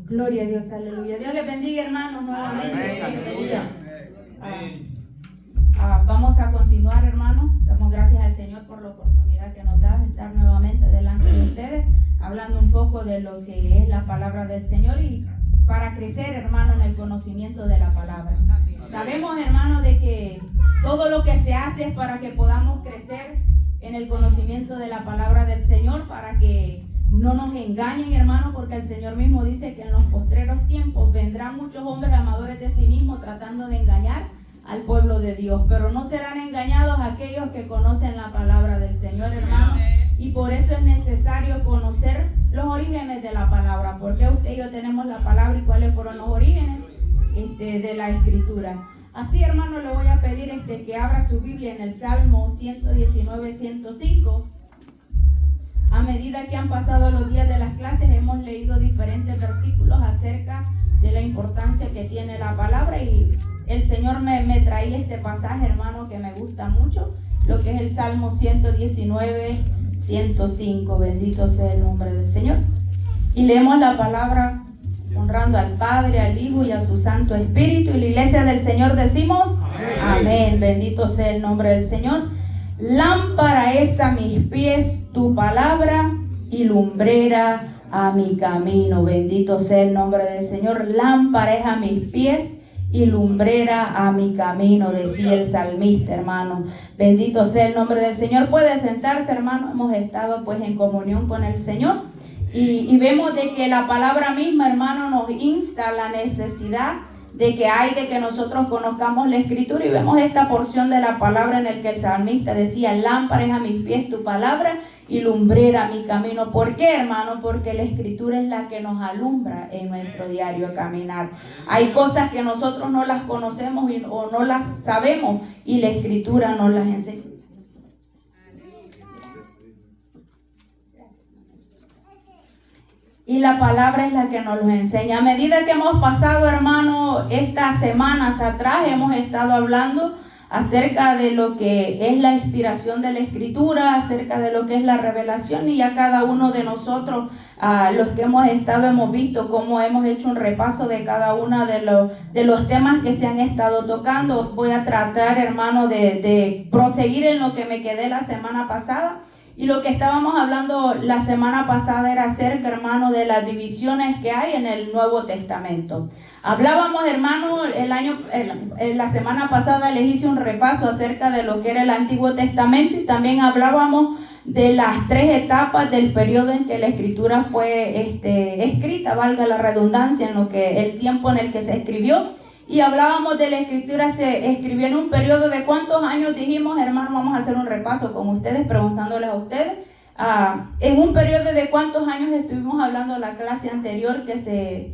Gloria a Dios, aleluya. Dios les bendiga, hermanos, nuevamente. Este día. Vamos a continuar, hermanos. Damos gracias al Señor por la oportunidad que nos da de estar nuevamente delante de ustedes, hablando un poco de lo que es la palabra del Señor y para crecer, hermano, en el conocimiento de la palabra. Sabemos, hermano, de que todo lo que se hace es para que podamos crecer en el conocimiento de la palabra del Señor, para que no nos engañen, hermano, porque el Señor mismo dice que en los postreros tiempos vendrán muchos hombres amadores de sí mismos tratando de engañar al pueblo de Dios, pero no serán engañados aquellos que conocen la palabra del Señor, hermano, y por eso es necesario conocer los orígenes de la palabra, porque usted y yo tenemos la palabra y cuáles fueron los orígenes de la escritura. Así, hermano, le voy a pedir que abra su Biblia en el Salmo 119, 105. A medida que han pasado los días de las clases, hemos leído diferentes versículos acerca de la importancia que tiene la palabra, y el Señor me traía este pasaje, hermano, que me gusta mucho, lo que es el Salmo 119, 105. Bendito sea el nombre del Señor. Y leemos la palabra honrando al Padre, al Hijo y a su Santo Espíritu. Y la iglesia del Señor decimos amén. Amén. Bendito sea el nombre del Señor. Lámpara es a mis pies tu palabra y lumbrera a mi camino. Bendito sea el nombre del Señor. Lámpara es a mis pies y lumbrera a mi camino, decía el salmista, hermano. Bendito sea el nombre del Señor. Puede sentarse, hermano. Hemos estado pues en comunión con el Señor y vemos de que la palabra misma, hermano, nos insta a la necesidad de que nosotros conozcamos la escritura, y vemos esta porción de la palabra en el que el salmista decía: lámpara es a mis pies tu palabra y lumbrera a mi camino. ¿Por qué, hermano? Porque la escritura es la que nos alumbra en nuestro diario caminar. Hay cosas que nosotros no las conocemos o no las sabemos, y la escritura nos las enseña. Y la palabra es la que nos lo enseña. A medida que hemos pasado, hermano, estas semanas atrás, hemos estado hablando acerca de lo que es la inspiración de la escritura, acerca de lo que es la revelación, y ya cada uno de nosotros, los que hemos estado, hemos visto cómo hemos hecho un repaso de cada uno de los temas que se han estado tocando. Voy a tratar, hermano, de proseguir en lo que me quedé la semana pasada. Y lo que estábamos hablando la semana pasada era acerca, hermano, de las divisiones que hay en el Nuevo Testamento. Hablábamos, hermano, la semana pasada les hice un repaso acerca de lo que era el Antiguo Testamento, y también hablábamos de las tres etapas del periodo en que la escritura fue escrita, valga la redundancia, en lo que el tiempo en el que se escribió. Y hablábamos de la escritura, se escribió en un periodo de ¿cuántos años dijimos, hermano? Vamos a hacer un repaso con ustedes, preguntándoles a ustedes. En un periodo de ¿cuántos años estuvimos hablando en la clase anterior que se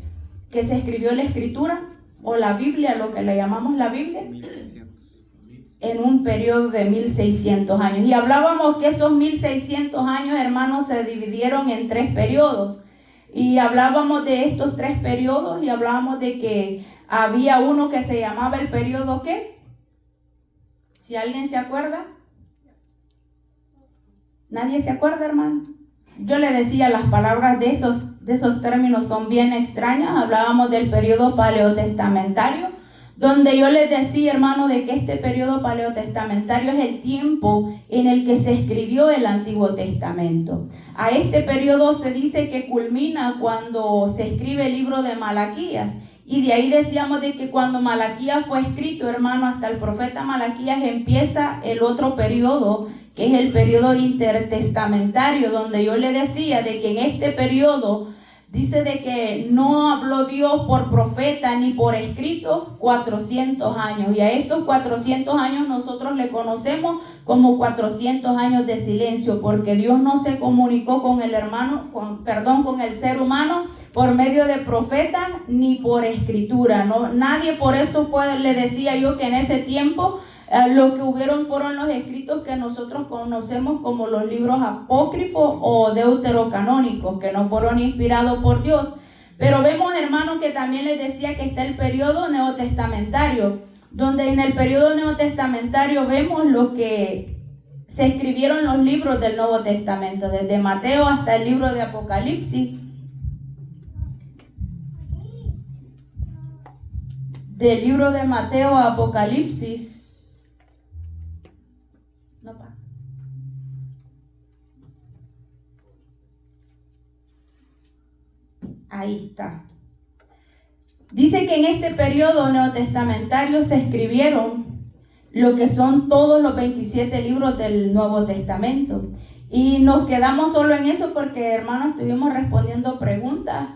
escribió la escritura o la Biblia, lo que le llamamos la Biblia? 1600. En un periodo de 1600 años. Y hablábamos que esos 1600 años, hermanos, se dividieron en tres periodos. Y hablábamos de estos tres periodos, y hablábamos de que había uno que se llamaba el periodo ¿qué? Si alguien se acuerda. ¿Nadie se acuerda, hermano? Yo le decía, las palabras de esos términos son bien extrañas. Hablábamos del periodo paleotestamentario, donde yo les decía, hermano, de que este periodo paleotestamentario es el tiempo en el que se escribió el Antiguo Testamento. A este periodo se dice que culmina cuando se escribe el libro de Malaquías. Y de ahí decíamos de que cuando Malaquías fue escrito, hermano, hasta el profeta Malaquías empieza el otro periodo, que es el periodo intertestamentario, donde yo le decía de que en este periodo dice de que no habló Dios por profeta ni por escrito 400 años. Y a estos 400 años nosotros le conocemos como 400 años de silencio, porque Dios no se comunicó con el con el ser humano por medio de profeta ni por escritura. Nadie, por eso le decía yo que en ese tiempo lo que hubieron fueron los escritos que nosotros conocemos como los libros apócrifos o deuterocanónicos, que no fueron inspirados por Dios. Pero vemos, hermanos, que también les decía que está el periodo neotestamentario, donde en el periodo neotestamentario vemos lo que se escribieron los libros del Nuevo Testamento, desde Mateo hasta el libro de Apocalipsis. del libro de Mateo a Apocalipsis. No, pa. Ahí está. Dice que en este periodo neotestamentario se escribieron lo que son todos los 27 libros del Nuevo Testamento. Y nos quedamos solo en eso porque, hermanos, estuvimos respondiendo preguntas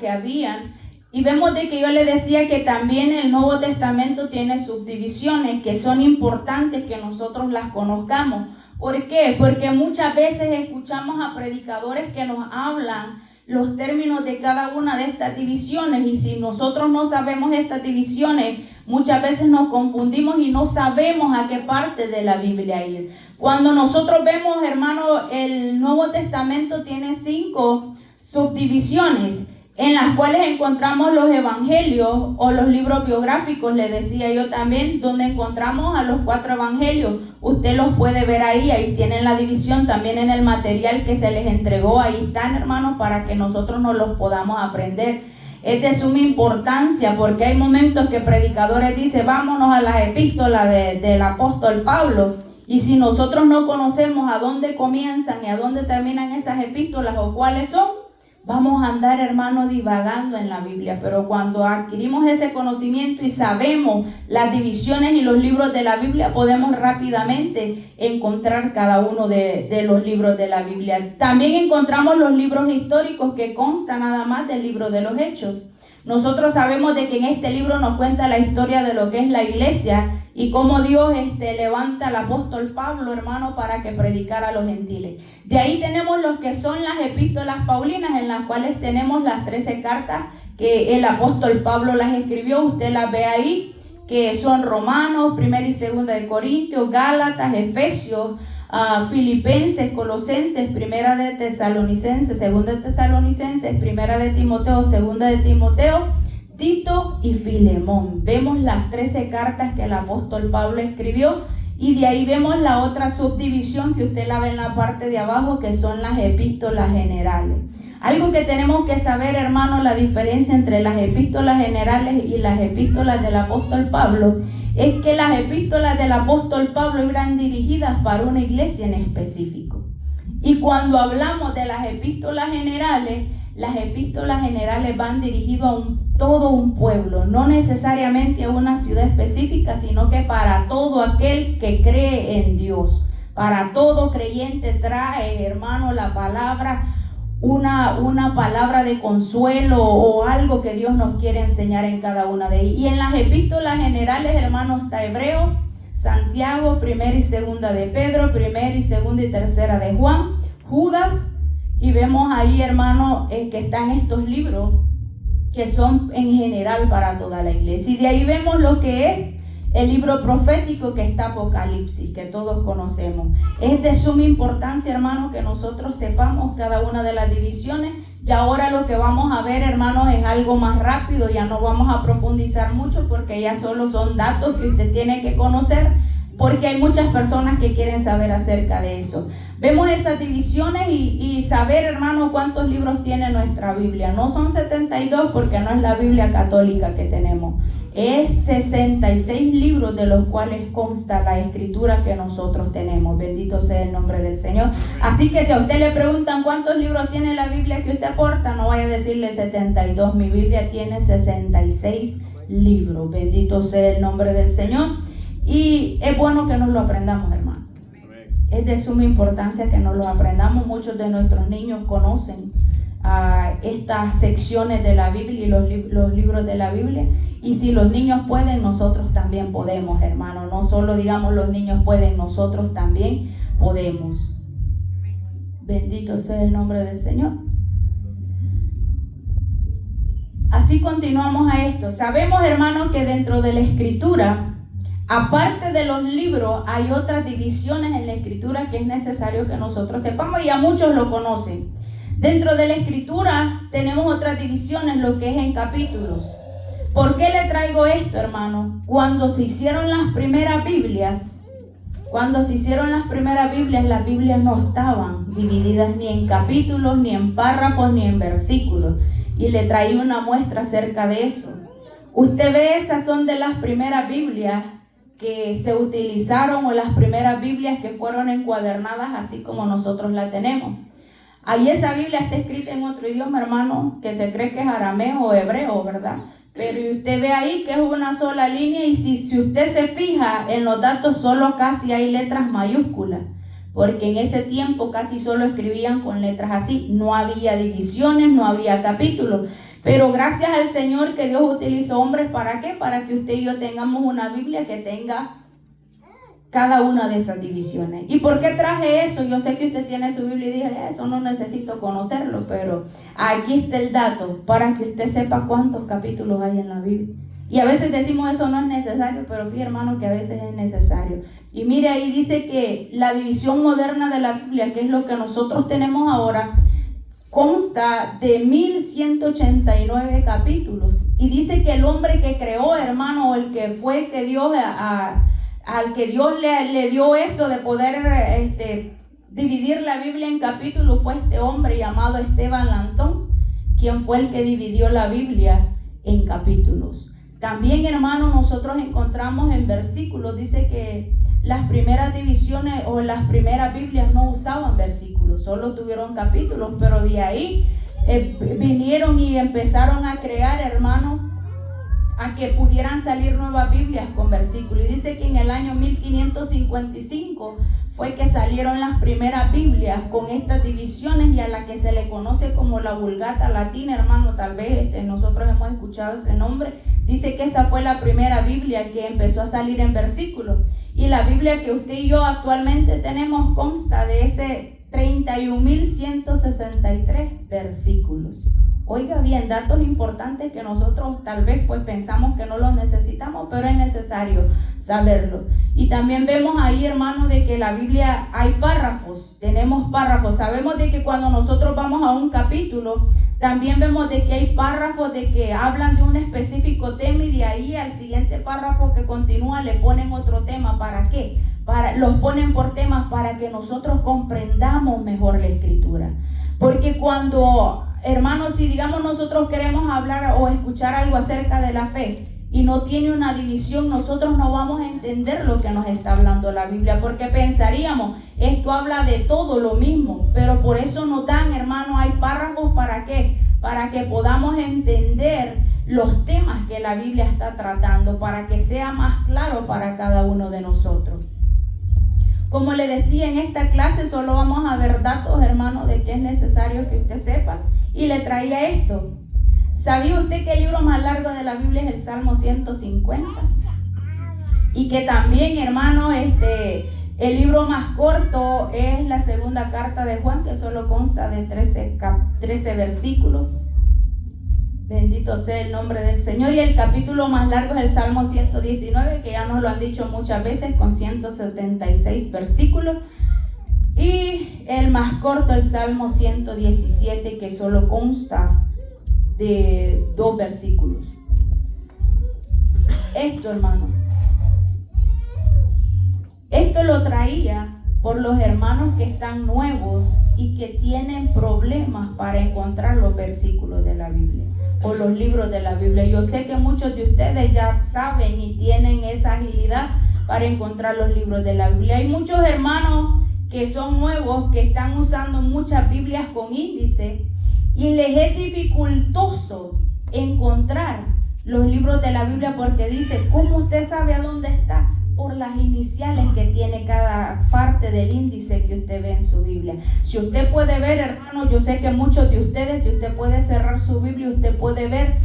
que habían. Y vemos de que yo le decía que también el Nuevo Testamento tiene subdivisiones que son importantes que nosotros las conozcamos. ¿Por qué? Porque muchas veces escuchamos a predicadores que nos hablan los términos de cada una de estas divisiones, y si nosotros no sabemos estas divisiones, muchas veces nos confundimos y no sabemos a qué parte de la Biblia ir. Cuando nosotros vemos, hermano, el Nuevo Testamento tiene 5 subdivisiones en las cuales encontramos los evangelios o los libros biográficos, le decía yo también, donde encontramos a los 4 evangelios. Usted los puede ver ahí tienen la división también en el material que se les entregó. Ahí están, hermanos, para que nosotros nos los podamos aprender. Es de suma importancia porque hay momentos que predicadores dicen, vámonos a las epístolas del apóstol Pablo. Y si nosotros no conocemos a dónde comienzan y a dónde terminan esas epístolas o cuáles son, vamos a andar, hermano, divagando en la Biblia. Pero cuando adquirimos ese conocimiento y sabemos las divisiones y los libros de la Biblia, podemos rápidamente encontrar cada uno de los libros de la Biblia. También encontramos los libros históricos que constan nada más del libro de los Hechos. Nosotros sabemos de que en este libro nos cuenta la historia de lo que es la iglesia y cómo Dios levanta al apóstol Pablo, hermano, para que predicara a los gentiles. De ahí tenemos los que son las epístolas paulinas, en las cuales tenemos las 13 cartas que el apóstol Pablo las escribió. Usted las ve ahí, que son Romanos, 1 y 2 de Corintios, Gálatas, Efesios, Filipenses, Colosenses, 1 de Tesalonicenses, 2 de Tesalonicenses, 1 de Timoteo, 2 de Timoteo, Tito y Filemón. Vemos las 13 cartas que el apóstol Pablo escribió, y de ahí vemos la otra subdivisión que usted la ve en la parte de abajo, que son las epístolas generales. Algo que tenemos que saber, hermano, la diferencia entre las epístolas generales y las epístolas del apóstol Pablo, es que las epístolas del apóstol Pablo eran dirigidas para una iglesia en específico. Y cuando hablamos de las epístolas generales van dirigidas a todo un pueblo, no necesariamente a una ciudad específica, sino que para todo aquel que cree en Dios. Para todo creyente trae, hermano, la palabra, una palabra de consuelo o algo que Dios nos quiere enseñar en cada una de ellas. Y en las epístolas generales, hermanos, está Hebreos, Santiago, 1 y 2 de Pedro, 1 y 2 y 3 de Juan, Judas, y vemos ahí, hermano, que están estos libros que son en general para toda la iglesia. Y de ahí vemos lo que es el libro profético, que está Apocalipsis, que todos conocemos. Es de suma importancia, hermano, que nosotros sepamos cada una de las divisiones. Y ahora lo que vamos a ver, hermanos, es algo más rápido. Ya no vamos a profundizar mucho porque ya solo son datos que usted tiene que conocer, porque hay muchas personas que quieren saber acerca de eso. Vemos esas divisiones y saber, hermano, cuántos libros tiene nuestra Biblia. No son 72 porque no es la Biblia católica que tenemos. Es 66 libros de los cuales consta la escritura que nosotros tenemos. Bendito sea el nombre del Señor. Así que si a usted le preguntan cuántos libros tiene la Biblia que usted aporta, no vaya a decirle 72. Mi Biblia tiene 66 libros. Bendito sea el nombre del Señor. Y es bueno que nos lo aprendamos, hermano. Es de suma importancia que nos lo aprendamos. Muchos de nuestros niños conocen estas secciones de la Biblia y los libros de la Biblia. Y si los niños pueden, nosotros también podemos, hermano. No solo digamos los niños pueden, nosotros también podemos. Bendito sea el nombre del Señor. Así continuamos a esto. Sabemos, hermanos, que dentro de la escritura, aparte de los libros, hay otras divisiones en la escritura que es necesario que nosotros sepamos, y a muchos lo conocen. Dentro de la escritura tenemos otras divisiones, lo que es en capítulos. ¿Por qué le traigo esto, hermano? Cuando se hicieron las primeras Biblias, las Biblias no estaban divididas ni en capítulos, ni en párrafos, ni en versículos. Y le traí una muestra acerca de eso. Usted ve, esas son de las primeras Biblias que se utilizaron o las primeras Biblias que fueron encuadernadas así como nosotros la tenemos. Ahí esa Biblia está escrita en otro idioma, hermano, que se cree que es arameo o hebreo, ¿verdad? Pero usted ve ahí que es una sola línea y si usted se fija en los datos solo casi hay letras mayúsculas, porque en ese tiempo casi solo escribían con letras así, no había divisiones, no había capítulos. Pero gracias al Señor que Dios utilizó hombres, ¿para qué? Para que usted y yo tengamos una Biblia que tenga cada una de esas divisiones. ¿Y por qué traje eso? Yo sé que usted tiene su Biblia y dije, eso no necesito conocerlo, pero aquí está el dato para que usted sepa cuántos capítulos hay en la Biblia. Y a veces decimos eso no es necesario, pero fíjate, hermano, que a veces es necesario. Y mire, ahí dice que la división moderna de la Biblia, que es lo que nosotros tenemos ahora, consta de 1189 capítulos. Y dice que el hombre que creó, hermano, o el que fue que Dios al que Dios le dio eso de poder dividir la Biblia en capítulos, fue este hombre llamado Esteban Lantón, quien fue el que dividió la Biblia en capítulos. También, hermano, nosotros encontramos en versículos, dice que las primeras divisiones o las primeras Biblias no usaban versículos, solo tuvieron capítulos, pero de ahí vinieron y empezaron a crear, hermano, a que pudieran salir nuevas Biblias con versículos. Y dice que en el año 1555 fue que salieron las primeras Biblias con estas divisiones y a la que se le conoce como la Vulgata Latina, hermano, tal vez nosotros hemos escuchado ese nombre. Dice que esa fue la primera Biblia que empezó a salir en versículos. Y la Biblia que usted y yo actualmente tenemos consta de ese 31.163 versículos. Oiga bien, datos importantes que nosotros tal vez pues pensamos que no los necesitamos, pero es necesario saberlo. Y también vemos ahí, hermano, de que la Biblia hay párrafos, tenemos párrafos. Sabemos de que cuando nosotros vamos a un capítulo, también vemos de que hay párrafos de que hablan de un específico tema y de ahí al siguiente párrafo que continúa le ponen otro tema. ¿Para qué? Los ponen por temas para que nosotros comprendamos mejor la Escritura. Porque cuando, hermanos, si digamos nosotros queremos hablar o escuchar algo acerca de la fe y no tiene una división, nosotros no vamos a entender lo que nos está hablando la Biblia, porque pensaríamos, esto habla de todo lo mismo, pero por eso nos dan, hermano, hay párrafos. ¿Para qué? Para que podamos entender los temas que la Biblia está tratando, para que sea más claro para cada uno de nosotros. Como le decía, en esta clase solo vamos a ver datos, hermano, de que es necesario que usted sepa. Y le traía esto. ¿Sabía usted que el libro más largo de la Biblia es el Salmo 150? Y que también, hermano, el libro más corto es la segunda carta de Juan, que solo consta de 13 versículos. Bendito sea el nombre del Señor. Y el capítulo más largo es el Salmo 119, que ya nos lo han dicho muchas veces, con 176 versículos. Y el más corto, el Salmo 117, que solo consta de 2 versículos. Esto, hermano, esto lo traía por los hermanos que están nuevos y que tienen problemas para encontrar los versículos de la Biblia o los libros de la Biblia. Yo sé que muchos de ustedes ya saben y tienen esa agilidad para encontrar los libros de la Biblia. Hay muchos hermanos que son nuevos, que están usando muchas Biblias con índice y les es dificultoso encontrar los libros de la Biblia porque dice, ¿cómo usted sabe a dónde está? Por las iniciales que tiene cada parte del índice que usted ve en su Biblia. Si usted puede ver, hermano, yo sé que muchos de ustedes, si usted puede cerrar su Biblia, usted puede ver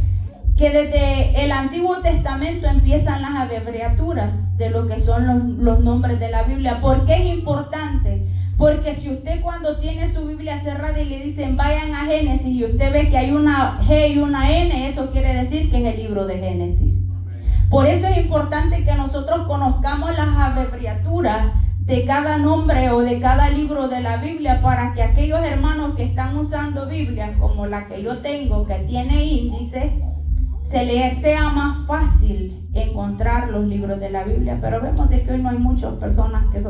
que desde el Antiguo Testamento empiezan las abreviaturas de lo que son los nombres de la Biblia. ¿Por qué es importante? Porque si usted cuando tiene su Biblia cerrada y le dicen vayan a Génesis y usted ve que hay una G y una N, eso quiere decir que es el libro de Génesis. Por eso es importante que nosotros conozcamos las abreviaturas de cada nombre o de cada libro de la Biblia, para que aquellos hermanos que están usando Biblias como la que yo tengo, que tiene índice, se les sea más fácil encontrar los libros de la Biblia. Pero vemos de que hoy no hay muchas personas que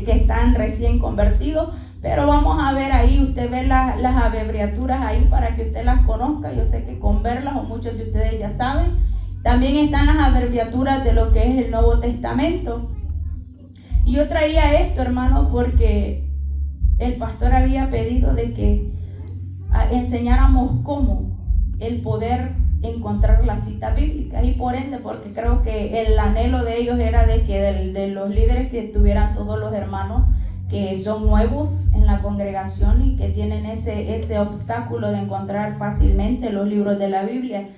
están recién convertidos, pero vamos a ver ahí, usted ve las abreviaturas ahí para que usted las conozca. Yo sé que con verlas, o muchos de ustedes ya saben, también están las abreviaturas de lo que es el Nuevo Testamento. Y yo traía esto, hermano, porque el pastor había pedido de que enseñáramos cómo el poder encontrar la cita bíblica, y por ende, porque creo que el anhelo de ellos era de que de los líderes que tuvieran todos los hermanos que son nuevos en la congregación y que tienen ese obstáculo de encontrar fácilmente los libros de la Biblia.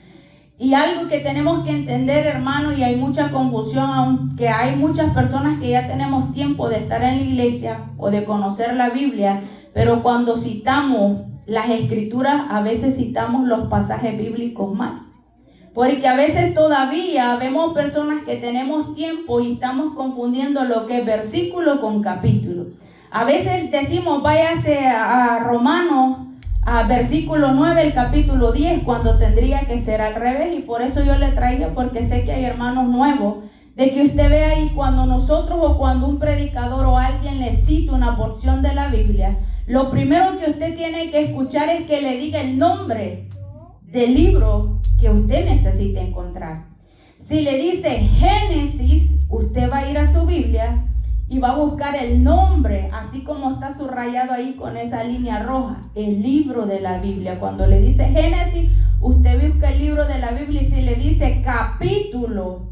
Y algo que tenemos que entender, hermano, y hay mucha confusión, aunque hay muchas personas que ya tenemos tiempo de estar en la iglesia o de conocer la Biblia, pero cuando citamos las escrituras, a veces citamos los pasajes bíblicos mal. Porque a veces todavía vemos personas que tenemos tiempo y estamos confundiendo lo que es versículo con capítulo. A veces decimos, váyase a Romanos, a versículo 9, el capítulo 10, cuando tendría que ser al revés. Y por eso yo le traigo, porque sé que hay hermanos nuevos, de que usted vea ahí cuando nosotros o cuando un predicador o alguien le cita una porción de la Biblia, lo primero que usted tiene que escuchar es que le diga el nombre del libro que usted necesita encontrar. Si le dice Génesis, usted va a ir a su Biblia y va a buscar el nombre, así como está subrayado ahí con esa línea roja, el libro de la Biblia. Cuando le dice Génesis, usted busca el libro de la Biblia, y si le dice capítulo,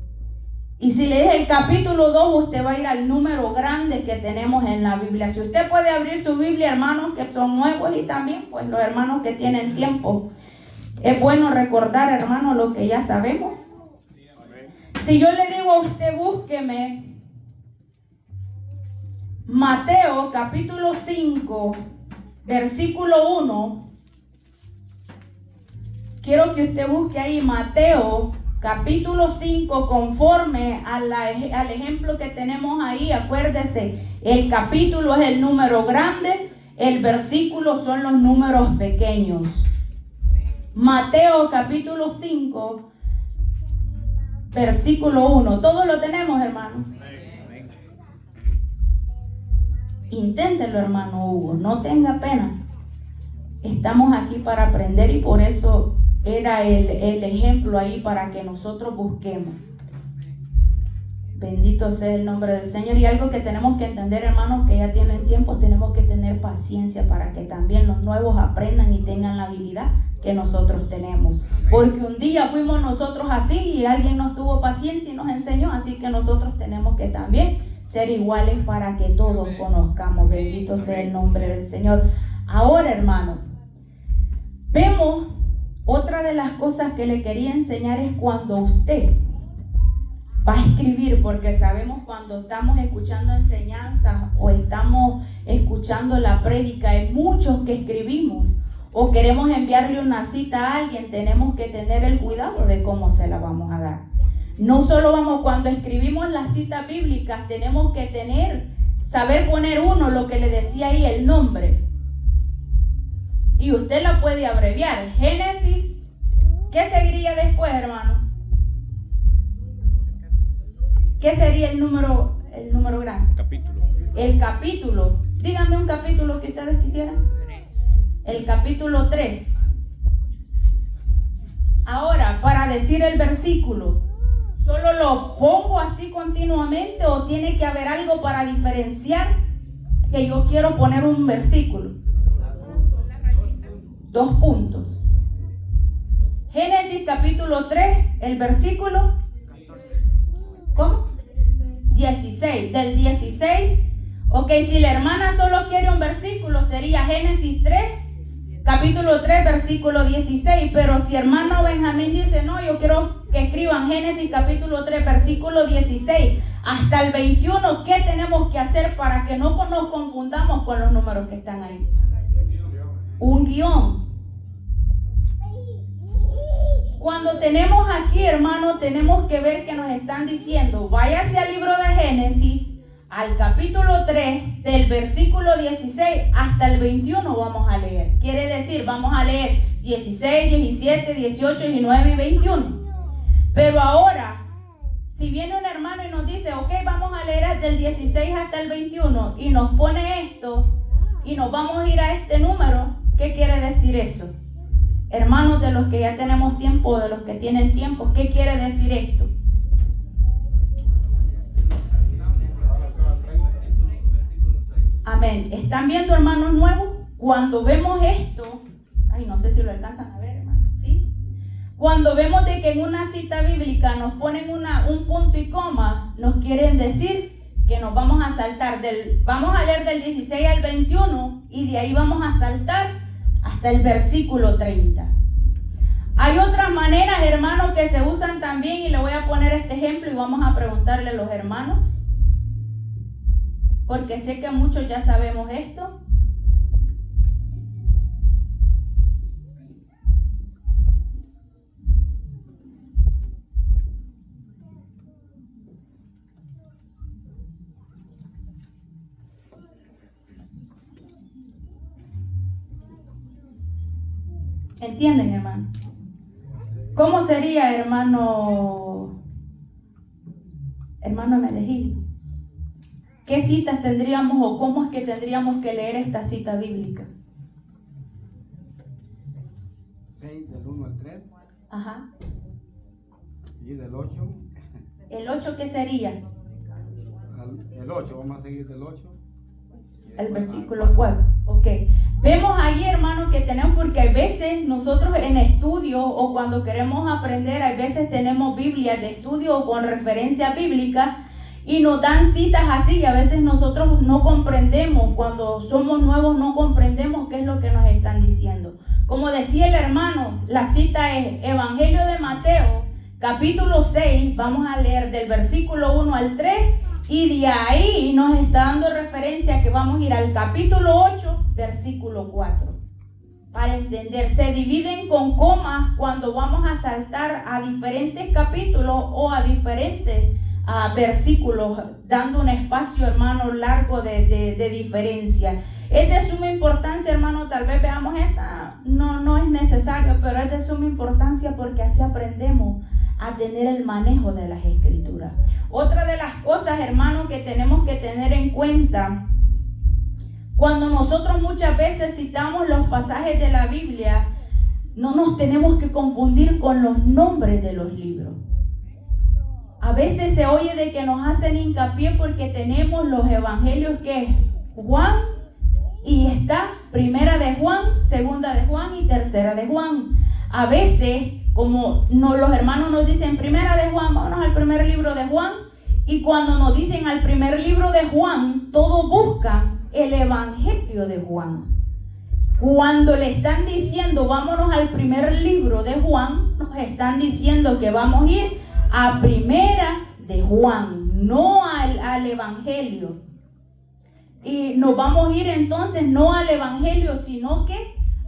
y si le dice el capítulo 2, usted va a ir al número grande que tenemos en la Biblia. Si usted puede abrir su Biblia, hermanos que son nuevos, y también pues los hermanos que tienen tiempo, es bueno recordar, hermanos, lo que ya sabemos. Si yo le digo a usted, búsqueme Mateo capítulo 5, versículo 1, quiero que usted busque ahí Mateo capítulo 5, conforme al ejemplo que tenemos ahí. Acuérdese, el capítulo es el número grande, el versículo son los números pequeños. Mateo capítulo 5, versículo 1. ¿Todos lo tenemos, hermano? Inténtelo, hermano Hugo, no tenga pena. Estamos aquí para aprender, y por eso era el ejemplo ahí para que nosotros busquemos. Bendito sea el nombre del Señor. Y algo que tenemos que entender, hermanos, que ya tienen tiempo, tenemos que tener paciencia para que también los nuevos aprendan y tengan la habilidad que nosotros tenemos. Porque un día fuimos nosotros así y alguien nos tuvo paciencia y nos enseñó, así que nosotros tenemos que también ser iguales para que todos conozcamos. Bendito sea el nombre del Señor. Ahora, hermano, vemos otra de las cosas que le quería enseñar es cuando usted va a escribir, porque sabemos cuando estamos escuchando enseñanzas o estamos escuchando la prédica, hay muchos que escribimos o queremos enviarle una cita a alguien, tenemos que tener el cuidado de cómo se la vamos a dar. No solo cuando escribimos las citas bíblicas, tenemos que saber poner uno, lo que le decía ahí, el nombre. Y usted la puede abreviar. Génesis, ¿qué seguiría después, hermano? ¿Qué sería el número grande? Capítulo. El capítulo. Díganme un capítulo que ustedes quisieran. El capítulo 3. Ahora, para decir el versículo, ¿solo lo pongo así continuamente o tiene que haber algo para diferenciar que yo quiero poner un versículo? 2 puntos. Génesis capítulo 3, el versículo, ¿cómo? 16. Del 16, ok, si la hermana solo quiere un versículo, sería Génesis 3, capítulo 3, versículo 16. Pero si hermano Benjamín dice, no, yo quiero que escriban Génesis capítulo 3, versículo 16 hasta el 21, ¿qué tenemos que hacer para que no nos confundamos con los números que están ahí? Un guión. Cuando tenemos aquí, hermano, tenemos que ver que nos están diciendo, váyase al libro de Génesis, al capítulo 3, del versículo 16 hasta el 21 vamos a leer. Quiere decir, vamos a leer 16, 17, 18, 19 y 21. Pero ahora, si viene un hermano y nos dice, ok, vamos a leer desde el 16 hasta el 21 y nos pone esto, y nos vamos a ir a este número. ¿Qué quiere decir eso? Hermanos, de los que ya tenemos tiempo, de los que tienen tiempo, ¿qué quiere decir esto? Amén. ¿Están viendo, hermanos nuevos? Cuando vemos esto, ay, no sé si lo alcanzan a ver, hermano, ¿sí? Cuando vemos de que en una cita bíblica nos ponen un punto y coma, nos quieren decir que nos vamos a saltar vamos a leer del 16 al 21 y de ahí vamos a saltar hasta el versículo 30. Hay otras maneras, hermanos, que se usan también, y le voy a poner este ejemplo y vamos a preguntarle a los hermanos, porque sé que muchos ya sabemos esto. ¿Entienden, hermano? ¿Cómo sería, hermano Hermenegildo? ¿Qué citas tendríamos o cómo es que tendríamos que leer esta cita bíblica? 6 del 1 al 3. Ajá. Y del 8. ¿El 8 qué sería? El 8, vamos a seguir del 8. El versículo 4. Ok. Vemos ahí, hermano, que tenemos, porque hay veces nosotros en estudio o cuando queremos aprender, hay veces tenemos Biblias de estudio o con referencia bíblica y nos dan citas así y a veces nosotros no comprendemos, cuando somos nuevos no comprendemos qué es lo que nos están diciendo. Como decía el hermano, la cita es Evangelio de Mateo, capítulo 6, vamos a leer del versículo 1 al 3. Y de ahí nos está dando referencia que vamos a ir al capítulo 8, versículo 4. Para entender, se dividen con comas cuando vamos a saltar a diferentes capítulos o a diferentes versículos, dando un espacio, hermano, largo de diferencia. Es de suma importancia, hermano, tal vez veamos esta, no es necesario, pero es de suma importancia porque así aprendemos a tener el manejo de las escrituras. Otra de las cosas, hermanos, que tenemos que tener en cuenta, cuando nosotros muchas veces citamos los pasajes de la Biblia, no nos tenemos que confundir con los nombres de los libros. A veces se oye de que nos hacen hincapié porque tenemos los evangelios que es Juan, y está Primera de Juan, Segunda de Juan y Tercera de Juan. A veces, como los hermanos nos dicen Primera de Juan, vámonos al primer libro de Juan, y cuando nos dicen al primer libro de Juan, todos buscan el Evangelio de Juan. Cuando le están diciendo vámonos al primer libro de Juan, nos están diciendo que vamos a ir a Primera de Juan, no al Evangelio. Y nos vamos a ir entonces no al Evangelio, sino que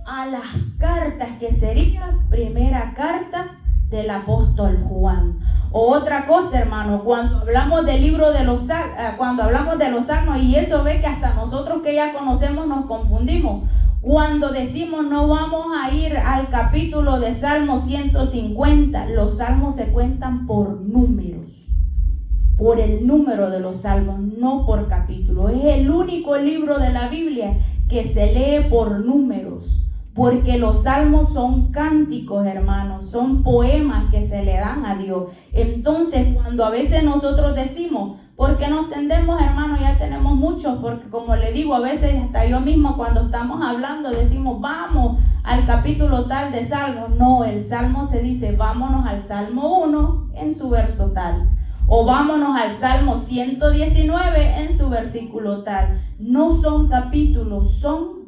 a las cartas, que sería primera carta del apóstol Juan. O otra cosa, hermano, cuando hablamos del libro de los cuando hablamos de los salmos, y eso ve que hasta nosotros que ya conocemos nos confundimos. Cuando decimos no vamos a ir al capítulo de Salmo 150, los salmos se cuentan por números, por el número de los salmos, no por capítulo. Es el único libro de la Biblia que se lee por números. Porque los salmos son cánticos, hermanos, son poemas que se le dan a Dios. Entonces, cuando a veces nosotros decimos, porque nos tendemos, hermanos, ya tenemos muchos, porque como le digo, a veces hasta yo mismo cuando estamos hablando decimos, vamos al capítulo tal de Salmos. No, el Salmo se dice, vámonos al Salmo 1 en su verso tal. O vámonos al Salmo 119 en su versículo tal. No son capítulos, son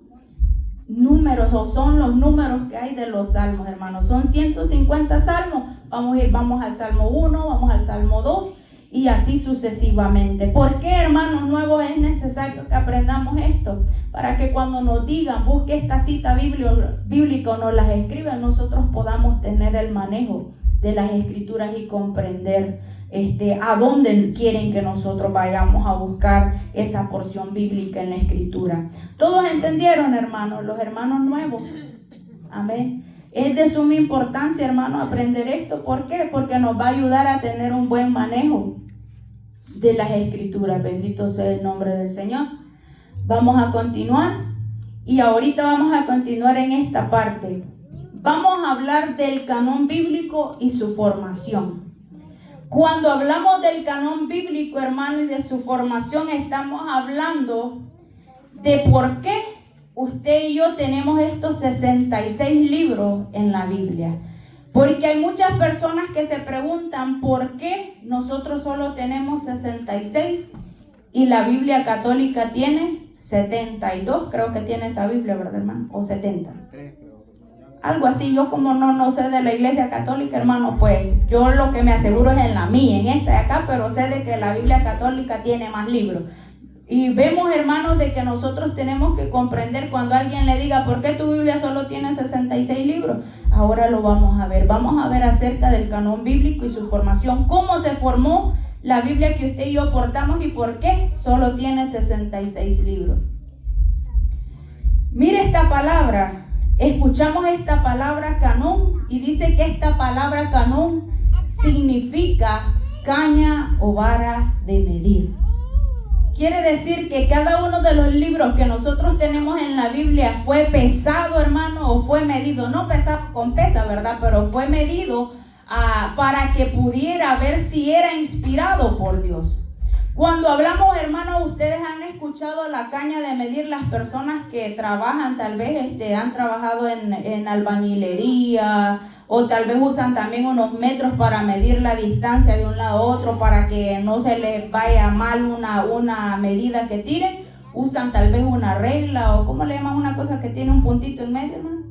números, o son los números que hay de los salmos, hermanos. Son 150 salmos. Vamos al Salmo 1, vamos al Salmo 2 y así sucesivamente. ¿Por qué, hermanos nuevos, es necesario que aprendamos esto? Para que cuando nos digan, busque esta cita bíblica o nos las escriban, nosotros podamos tener el manejo de las escrituras y comprender a dónde quieren que nosotros vayamos a buscar esa porción bíblica en la escritura. ¿Todos entendieron, hermanos? Los hermanos nuevos. Amén. Es de suma importancia, hermanos, aprender esto. ¿Por qué? Porque nos va a ayudar a tener un buen manejo de las escrituras. Bendito sea el nombre del Señor. Vamos a continuar. Y ahorita vamos a continuar en esta parte. Vamos a hablar del canon bíblico y su formación. Cuando hablamos del canon bíblico, hermano, y de su formación, estamos hablando de por qué usted y yo tenemos estos 66 libros en la Biblia. Porque hay muchas personas que se preguntan por qué nosotros solo tenemos 66 y la Biblia católica tiene 72. Creo que tiene esa Biblia, ¿verdad, hermano? O 70. Algo así. Yo como no sé de la iglesia católica, hermano, pues yo lo que me aseguro es en la mía, en esta de acá, pero sé de que la Biblia católica tiene más libros. Y vemos, hermanos, de que nosotros tenemos que comprender cuando alguien le diga, ¿por qué tu Biblia solo tiene 66 libros? Ahora lo vamos a ver. Vamos a ver acerca del canon bíblico y su formación. ¿Cómo se formó la Biblia que usted y yo portamos y por qué solo tiene 66 libros? Mire esta palabra. Escuchamos esta palabra canon y dice que esta palabra canon significa caña o vara de medir. Quiere decir que cada uno de los libros que nosotros tenemos en la Biblia fue pesado, hermano, o fue medido, no pesado con pesa, ¿verdad? Pero fue medido para que pudiera ver si era inspirado por Dios. Cuando hablamos, hermano, ustedes han escuchado la caña de medir. Las personas que trabajan, tal vez han trabajado en albañilería, o tal vez usan también unos metros para medir la distancia de un lado a otro para que no se les vaya mal una medida que tiren. Usan tal vez una regla, o ¿cómo le llaman una cosa que tiene un puntito en medio, hermano?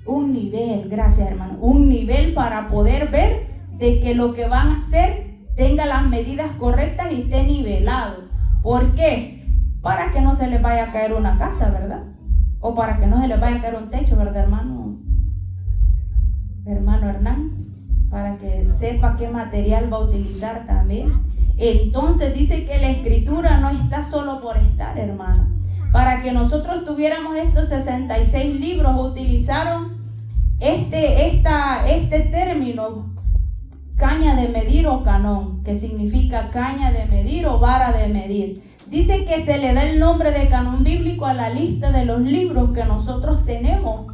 Un nivel, gracias, hermano. Un nivel para poder ver de que lo que van a hacer tenga las medidas correctas y esté nivelado. ¿Por qué? Para que no se les vaya a caer una casa, ¿verdad? O para que no se les vaya a caer un techo, ¿verdad, hermano Hernán? Para que sepa qué material va a utilizar también. Entonces dice que la escritura no está solo por estar, hermano. Para que nosotros tuviéramos estos 66 libros, utilizaron este término, caña de medir o canón, que significa caña de medir o vara de medir. Dice que se le da el nombre de canon bíblico a la lista de los libros que nosotros tenemos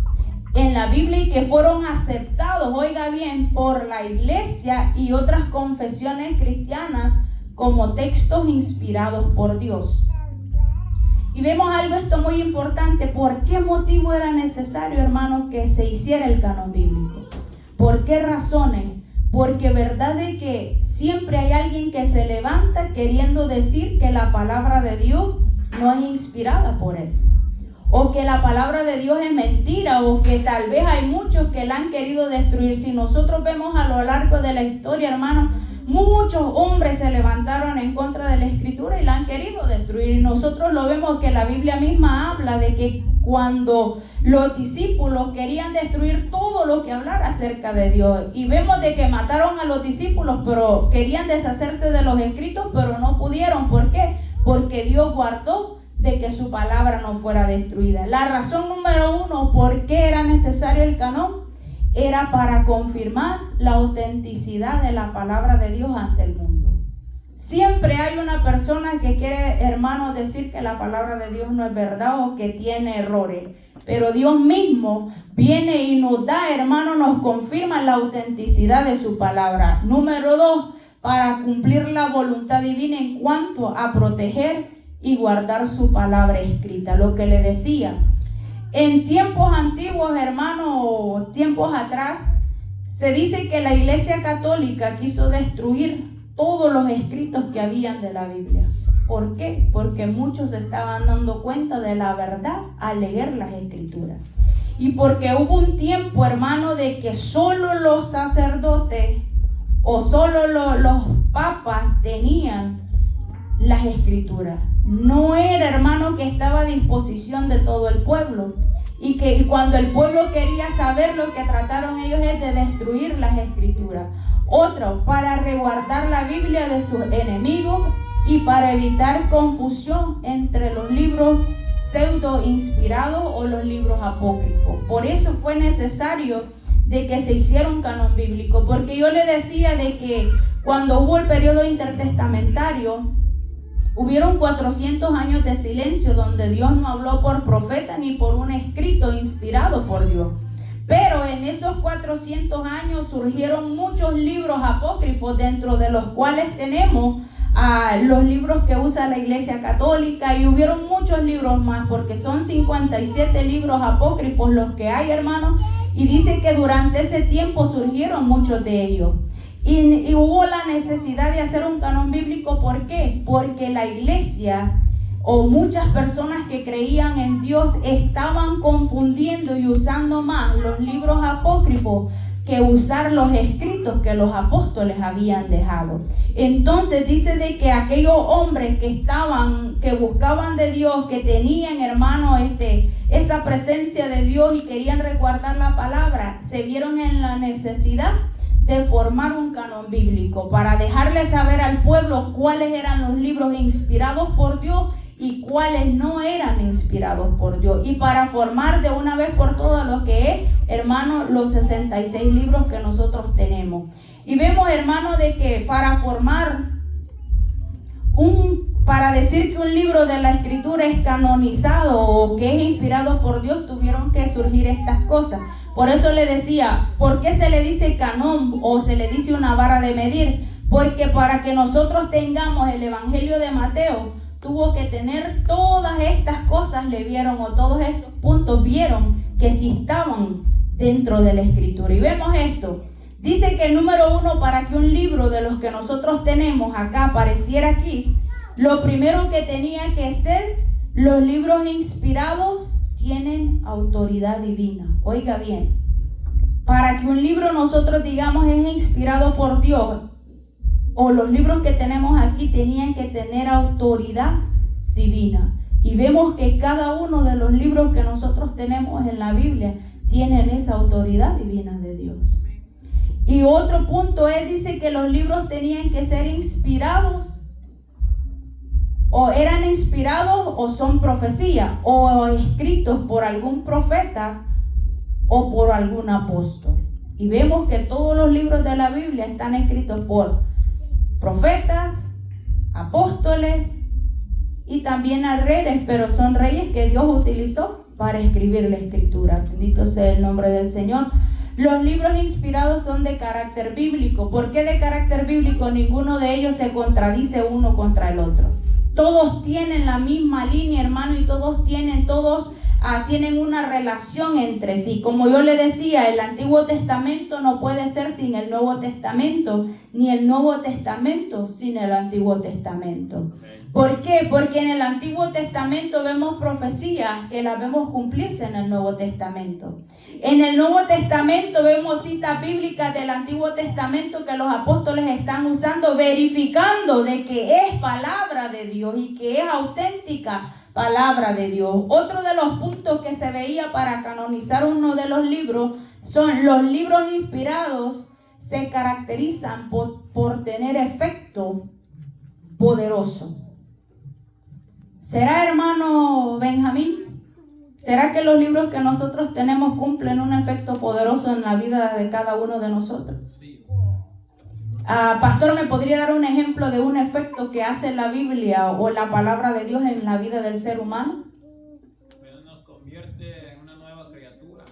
en la Biblia y que fueron aceptados, oiga bien, por la iglesia y otras confesiones cristianas como textos inspirados por Dios. Y vemos algo esto muy importante. ¿Por qué motivo era necesario, hermanos, que se hiciera el canon bíblico? ¿Por qué razones? Porque verdad de que siempre hay alguien que se levanta queriendo decir que la palabra de Dios no es inspirada por él, o que la palabra de Dios es mentira, o que tal vez hay muchos que la han querido destruir. Si nosotros vemos a lo largo de la historia, hermanos, muchos hombres se levantaron en contra de la escritura y la han querido destruir. Y nosotros lo vemos que la Biblia misma habla de que cuando los discípulos querían destruir todo lo que hablara acerca de Dios, y vemos de que mataron a los discípulos, pero querían deshacerse de los escritos, pero no pudieron. ¿Por qué? Porque Dios guardó de que su palabra no fuera destruida. La razón número uno por qué era necesario el canon era para confirmar la autenticidad de la palabra de Dios ante el mundo. Siempre hay una persona que quiere, hermanos, decir que la palabra de Dios no es verdad o que tiene errores. Pero Dios mismo viene y nos da, hermanos, nos confirma la autenticidad de su palabra. Número 2, para cumplir la voluntad divina en cuanto a proteger y guardar su palabra escrita. Lo que le decía, en tiempos antiguos, hermanos, tiempos atrás, se dice que la Iglesia Católica quiso destruir todos los escritos que habían de la Biblia. ¿Por qué? Porque muchos se estaban dando cuenta de la verdad al leer las escrituras. Y porque hubo un tiempo, hermano, de que solo los sacerdotes o solo los papas tenían las escrituras. No era, hermano, que estaba a disposición de todo el pueblo. Y que cuando el pueblo quería saber, lo que trataron ellos es de destruir las escrituras. Otro, para resguardar la Biblia de sus enemigos y para evitar confusión entre los libros pseudo inspirados o los libros apócrifos. Por eso fue necesario de que se hiciera un canon bíblico, porque yo le decía de que cuando hubo el periodo intertestamentario, Hubieron 400 años de silencio donde Dios no habló por profeta ni por un escrito inspirado por Dios. Pero en esos 400 años surgieron muchos libros apócrifos, dentro de los cuales tenemos los libros que usa la Iglesia Católica, y hubieron muchos libros más, porque son 57 libros apócrifos los que hay, hermanos, y dice que durante ese tiempo surgieron muchos de ellos. Y hubo la necesidad de hacer un canon bíblico. ¿Por qué? Porque la iglesia o muchas personas que creían en Dios estaban confundiendo y usando más los libros apócrifos que usar los escritos que los apóstoles habían dejado. Entonces dice de que aquellos hombres que buscaban de Dios, que tenían, hermano, esa presencia de Dios y querían resguardar la palabra, se vieron en la necesidad de formar un canon bíblico para dejarle saber al pueblo cuáles eran los libros inspirados por Dios y cuáles no eran inspirados por Dios, y para formar de una vez por todas lo que es, hermano, los 66 libros que nosotros tenemos. Y vemos, hermano, de que para formar para decir que un libro de la escritura es canonizado o que es inspirado por Dios, tuvieron que surgir estas cosas. Por eso le decía, ¿por qué se le dice canón o se le dice una vara de medir? Porque para que nosotros tengamos el Evangelio de Mateo, tuvo que tener todas estas cosas, le vieron, o todos estos puntos vieron que sí estaban dentro de la escritura. Y vemos esto. Dice que número 1, para que un libro de los que nosotros tenemos acá apareciera aquí, lo primero que tenía que ser, los libros inspirados tienen autoridad divina. Oiga bien, para que un libro nosotros digamos es inspirado por Dios, o los libros que tenemos aquí tenían que tener autoridad divina. Y vemos que cada uno de los libros que nosotros tenemos en la Biblia tienen esa autoridad divina de Dios. Y otro punto es, dice que los libros tenían que ser inspirados, o eran inspirados o son profecía, o escritos por algún profeta o por algún apóstol. Y vemos que todos los libros de la Biblia están escritos por profetas, apóstoles y también a reyes, pero son reyes que Dios utilizó para escribir la escritura. Bendito sea el nombre del Señor. Los libros inspirados son de carácter bíblico. ¿Por qué de carácter bíblico? Ninguno de ellos se contradice uno contra el otro. Todos tienen la misma línea, hermano, y todos tienen una relación entre sí. Como yo le decía, el Antiguo Testamento no puede ser sin el Nuevo Testamento, ni el Nuevo Testamento sin el Antiguo Testamento. ¿Por qué? Porque en el Antiguo Testamento vemos profecías que las vemos cumplirse en el Nuevo Testamento. En el Nuevo Testamento vemos citas bíblicas del Antiguo Testamento que los apóstoles están usando, verificando de que es palabra de Dios y que es auténtica palabra de Dios. Otro de los puntos que se veía para canonizar uno de los libros son los libros inspirados. Se caracterizan por tener efecto poderoso. ¿Será, hermano Benjamín? ¿Será que los libros que nosotros tenemos cumplen un efecto poderoso en la vida de cada uno de nosotros? Sí. Pastor, ¿me podría dar un ejemplo de un efecto que hace la Biblia o la palabra de Dios en la vida del ser humano? Bueno, nos convierte en una nueva criatura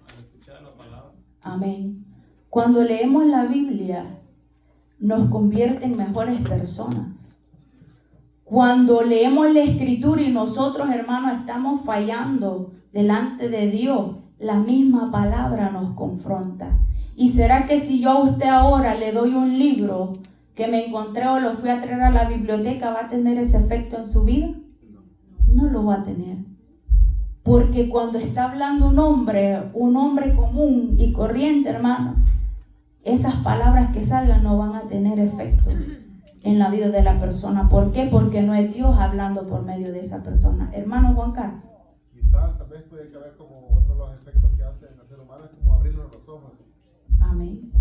al escuchar la palabra. Amén. Cuando leemos la Biblia, nos convierte en mejores personas. Cuando leemos la escritura y nosotros, hermanos, estamos fallando delante de Dios, la misma palabra nos confronta. ¿Y será que si yo a usted ahora le doy un libro que me encontré o lo fui a traer a la biblioteca, va a tener ese efecto en su vida? No lo va a tener. Porque cuando está hablando un hombre común y corriente, hermano, esas palabras que salgan no van a tener efecto en la vida de la persona. ¿Por qué? Porque no es Dios hablando por medio de esa persona. Hermano Juan Carlos. Quizás tal vez puede haber como otro de los efectos que hace en el ser humano, es como abrirnos los ojos. Amén.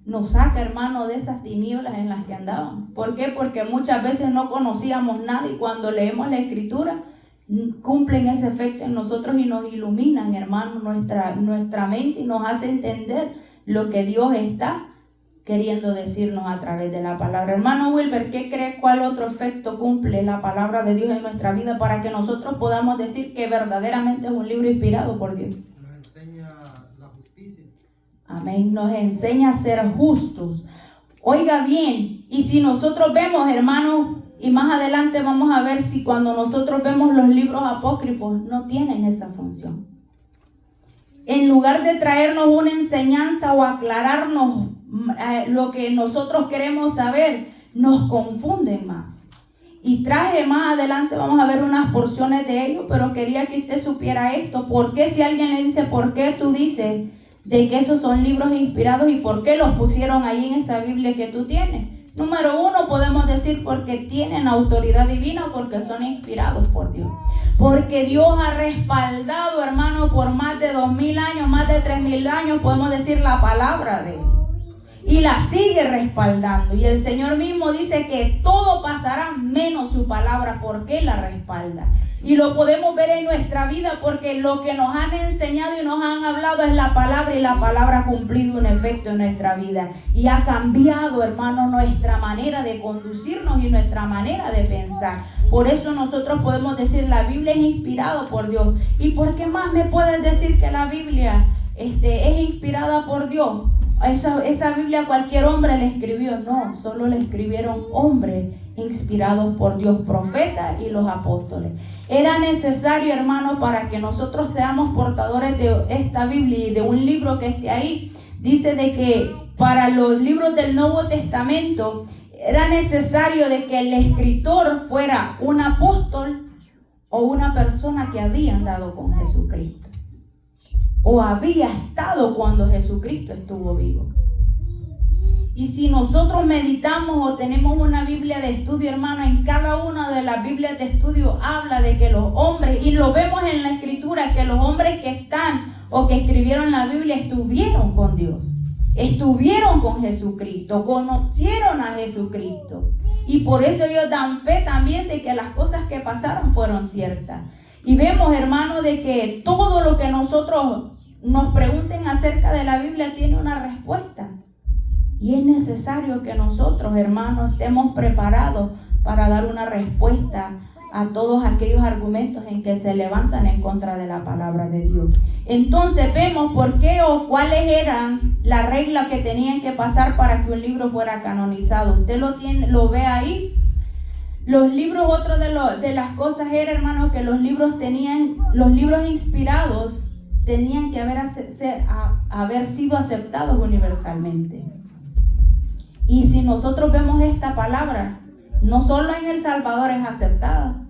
Nos saca, hermano, de esas tinieblas en las que andaban. ¿Por qué? Porque muchas veces no conocíamos nada y cuando leemos la escritura cumplen ese efecto en nosotros y nos iluminan, hermano, nuestra mente y nos hace entender lo que Dios está queriendo decirnos a través de la palabra. Hermano Wilber, ¿qué cree? ¿Cuál otro efecto cumple la palabra de Dios en nuestra vida para que nosotros podamos decir que verdaderamente es un libro inspirado por Dios? Nos enseña la justicia. Amén. Nos enseña a ser justos. Oiga bien, y si nosotros vemos, hermanos, y más adelante vamos a ver si cuando nosotros vemos los libros apócrifos no tienen esa función. En lugar de traernos una enseñanza o aclararnos lo que nosotros queremos saber, nos confunden más. Y traje más adelante, vamos a ver unas porciones de ello, pero quería que usted supiera esto. ¿Por qué si alguien le dice, por qué tú dices de que esos son libros inspirados y por qué los pusieron ahí en esa Biblia que tú tienes? Número uno, podemos decir porque tienen autoridad divina, porque son inspirados por Dios. Porque Dios ha respaldado, hermano, por más de 2000 años, más de 3000 años, podemos decir la palabra de Él. Y la sigue respaldando. Y el Señor mismo dice que todo pasará menos su palabra, porque Él la respalda. Y lo podemos ver en nuestra vida porque lo que nos han enseñado y nos han hablado es la palabra, y la palabra ha cumplido un efecto en nuestra vida. Y ha cambiado, hermano, nuestra manera de conducirnos y nuestra manera de pensar. Por eso nosotros podemos decir la Biblia es inspirada por Dios. ¿Y por qué más me puedes decir que la Biblia es inspirada por Dios? Esa Biblia cualquier hombre la escribió. No, solo la escribieron hombres inspirados por Dios, profetas y los apóstoles. Era necesario, hermano, para que nosotros seamos portadores de esta Biblia y de un libro que esté ahí. Dice de que para los libros del Nuevo Testamento era necesario de que el escritor fuera un apóstol o una persona que había andado con Jesucristo o había estado cuando Jesucristo estuvo vivo. Y si nosotros meditamos o tenemos una Biblia de estudio, hermano, en cada una de las Biblias de estudio habla de que los hombres, y lo vemos en la Escritura, que los hombres que están o que escribieron la Biblia estuvieron con Dios, estuvieron con Jesucristo, conocieron a Jesucristo. Y por eso ellos dan fe también de que las cosas que pasaron fueron ciertas. Y vemos, hermano, de que todo lo que nosotros nos pregunten acerca de la Biblia tiene una respuesta. Y es necesario que nosotros, hermanos, estemos preparados para dar una respuesta a todos aquellos argumentos en que se levantan en contra de la palabra de Dios. Entonces vemos por qué o cuáles eran las reglas que tenían que pasar para que un libro fuera canonizado. Usted lo ve ahí. Los libros, otra de las cosas era, hermanos, que los libros inspirados tenían que haber sido aceptados universalmente. Y si nosotros vemos esta palabra, no solo en El Salvador es aceptada,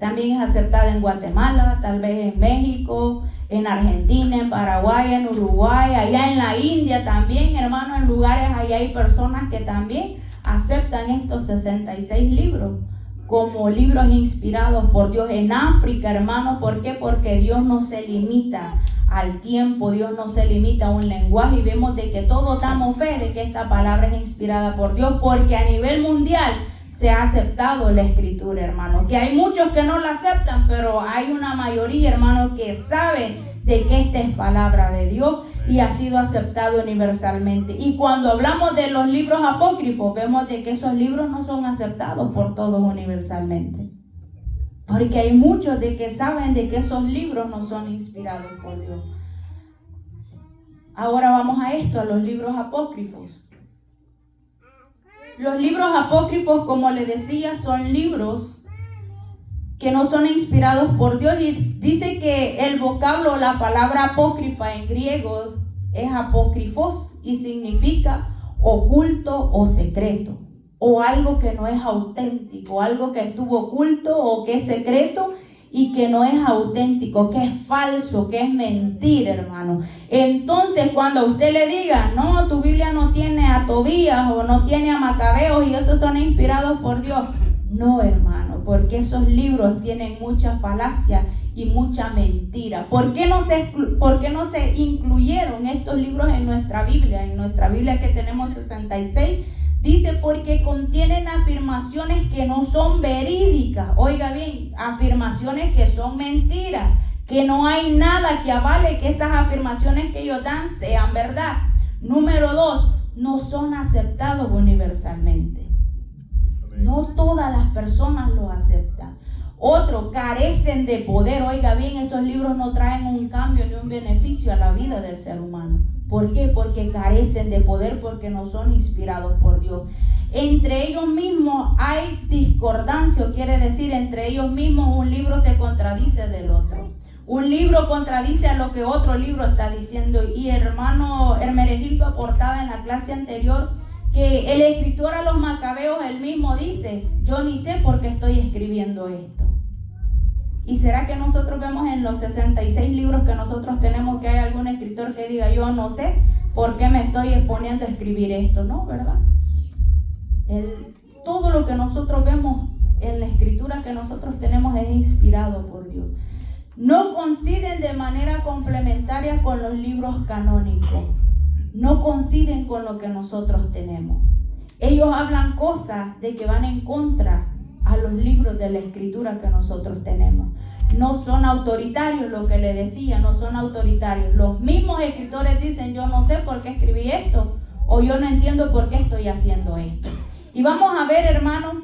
también es aceptada en Guatemala, tal vez en México, en Argentina, en Paraguay, en Uruguay, allá en la India también, hermano, en lugares allá hay personas que también aceptan estos 66 libros como libros inspirados por Dios. En África, hermano, ¿por qué? Porque Dios no se limita al tiempo, Dios no se limita a un lenguaje, y vemos de que todos damos fe de que esta palabra es inspirada por Dios, porque a nivel mundial se ha aceptado la Escritura, hermano. Que hay muchos que no la aceptan, pero hay una mayoría, hermano, que saben de que esta es palabra de Dios y ha sido aceptado universalmente. Y cuando hablamos de los libros apócrifos, vemos de que esos libros no son aceptados por todos universalmente. Porque hay muchos de que saben de que esos libros no son inspirados por Dios. Ahora vamos a esto, a los libros apócrifos. Los libros apócrifos, como les decía, son libros que no son inspirados por Dios. Y dice que el vocablo, la palabra apócrifa en griego es apócrifos y significa oculto o secreto, o algo que no es auténtico, algo que estuvo oculto o que es secreto y que no es auténtico, que es falso, que es mentira, hermano. Entonces, cuando usted le diga, no, tu Biblia no tiene a Tobías o no tiene a Macabeos y esos son inspirados por Dios, no, hermano, porque esos libros tienen mucha falacia y mucha mentira. ¿Por qué no se incluyeron estos libros en nuestra Biblia? En nuestra Biblia que tenemos 66, dice porque contienen afirmaciones que no son verídicas. Oiga bien, afirmaciones que son mentiras, que no hay nada que avale que esas afirmaciones que ellos dan sean verdad. Número 2, no son aceptados universalmente. No todas las personas lo aceptan. Otro, carecen de poder. Oiga bien, esos libros no traen un cambio ni un beneficio a la vida del ser humano. ¿Por qué? Porque carecen de poder, porque no son inspirados por Dios. Entre ellos mismos hay discordancia, quiere decir, entre ellos mismos un libro se contradice del otro. Un libro contradice a lo que otro libro está diciendo. Y hermano Hermenegildo aportaba en la clase anterior que el escritor a los Macabeos él mismo dice: yo ni sé por qué estoy escribiendo esto. ¿Y será que nosotros vemos en los 66 libros que nosotros tenemos que hay algún escritor que diga: yo no sé por qué me estoy exponiendo a escribir esto? No, ¿verdad? Todo lo que nosotros vemos en la escritura que nosotros tenemos es inspirado por Dios. No coinciden de manera complementaria con los libros canónicos. No coinciden con lo que nosotros tenemos. Ellos hablan cosas de que van en contra a los libros de la escritura que nosotros tenemos. No son autoritarios, lo que le decía, no son autoritarios. Los mismos escritores dicen: yo no sé por qué escribí esto, o yo no entiendo por qué estoy haciendo esto. Y vamos a ver, hermano,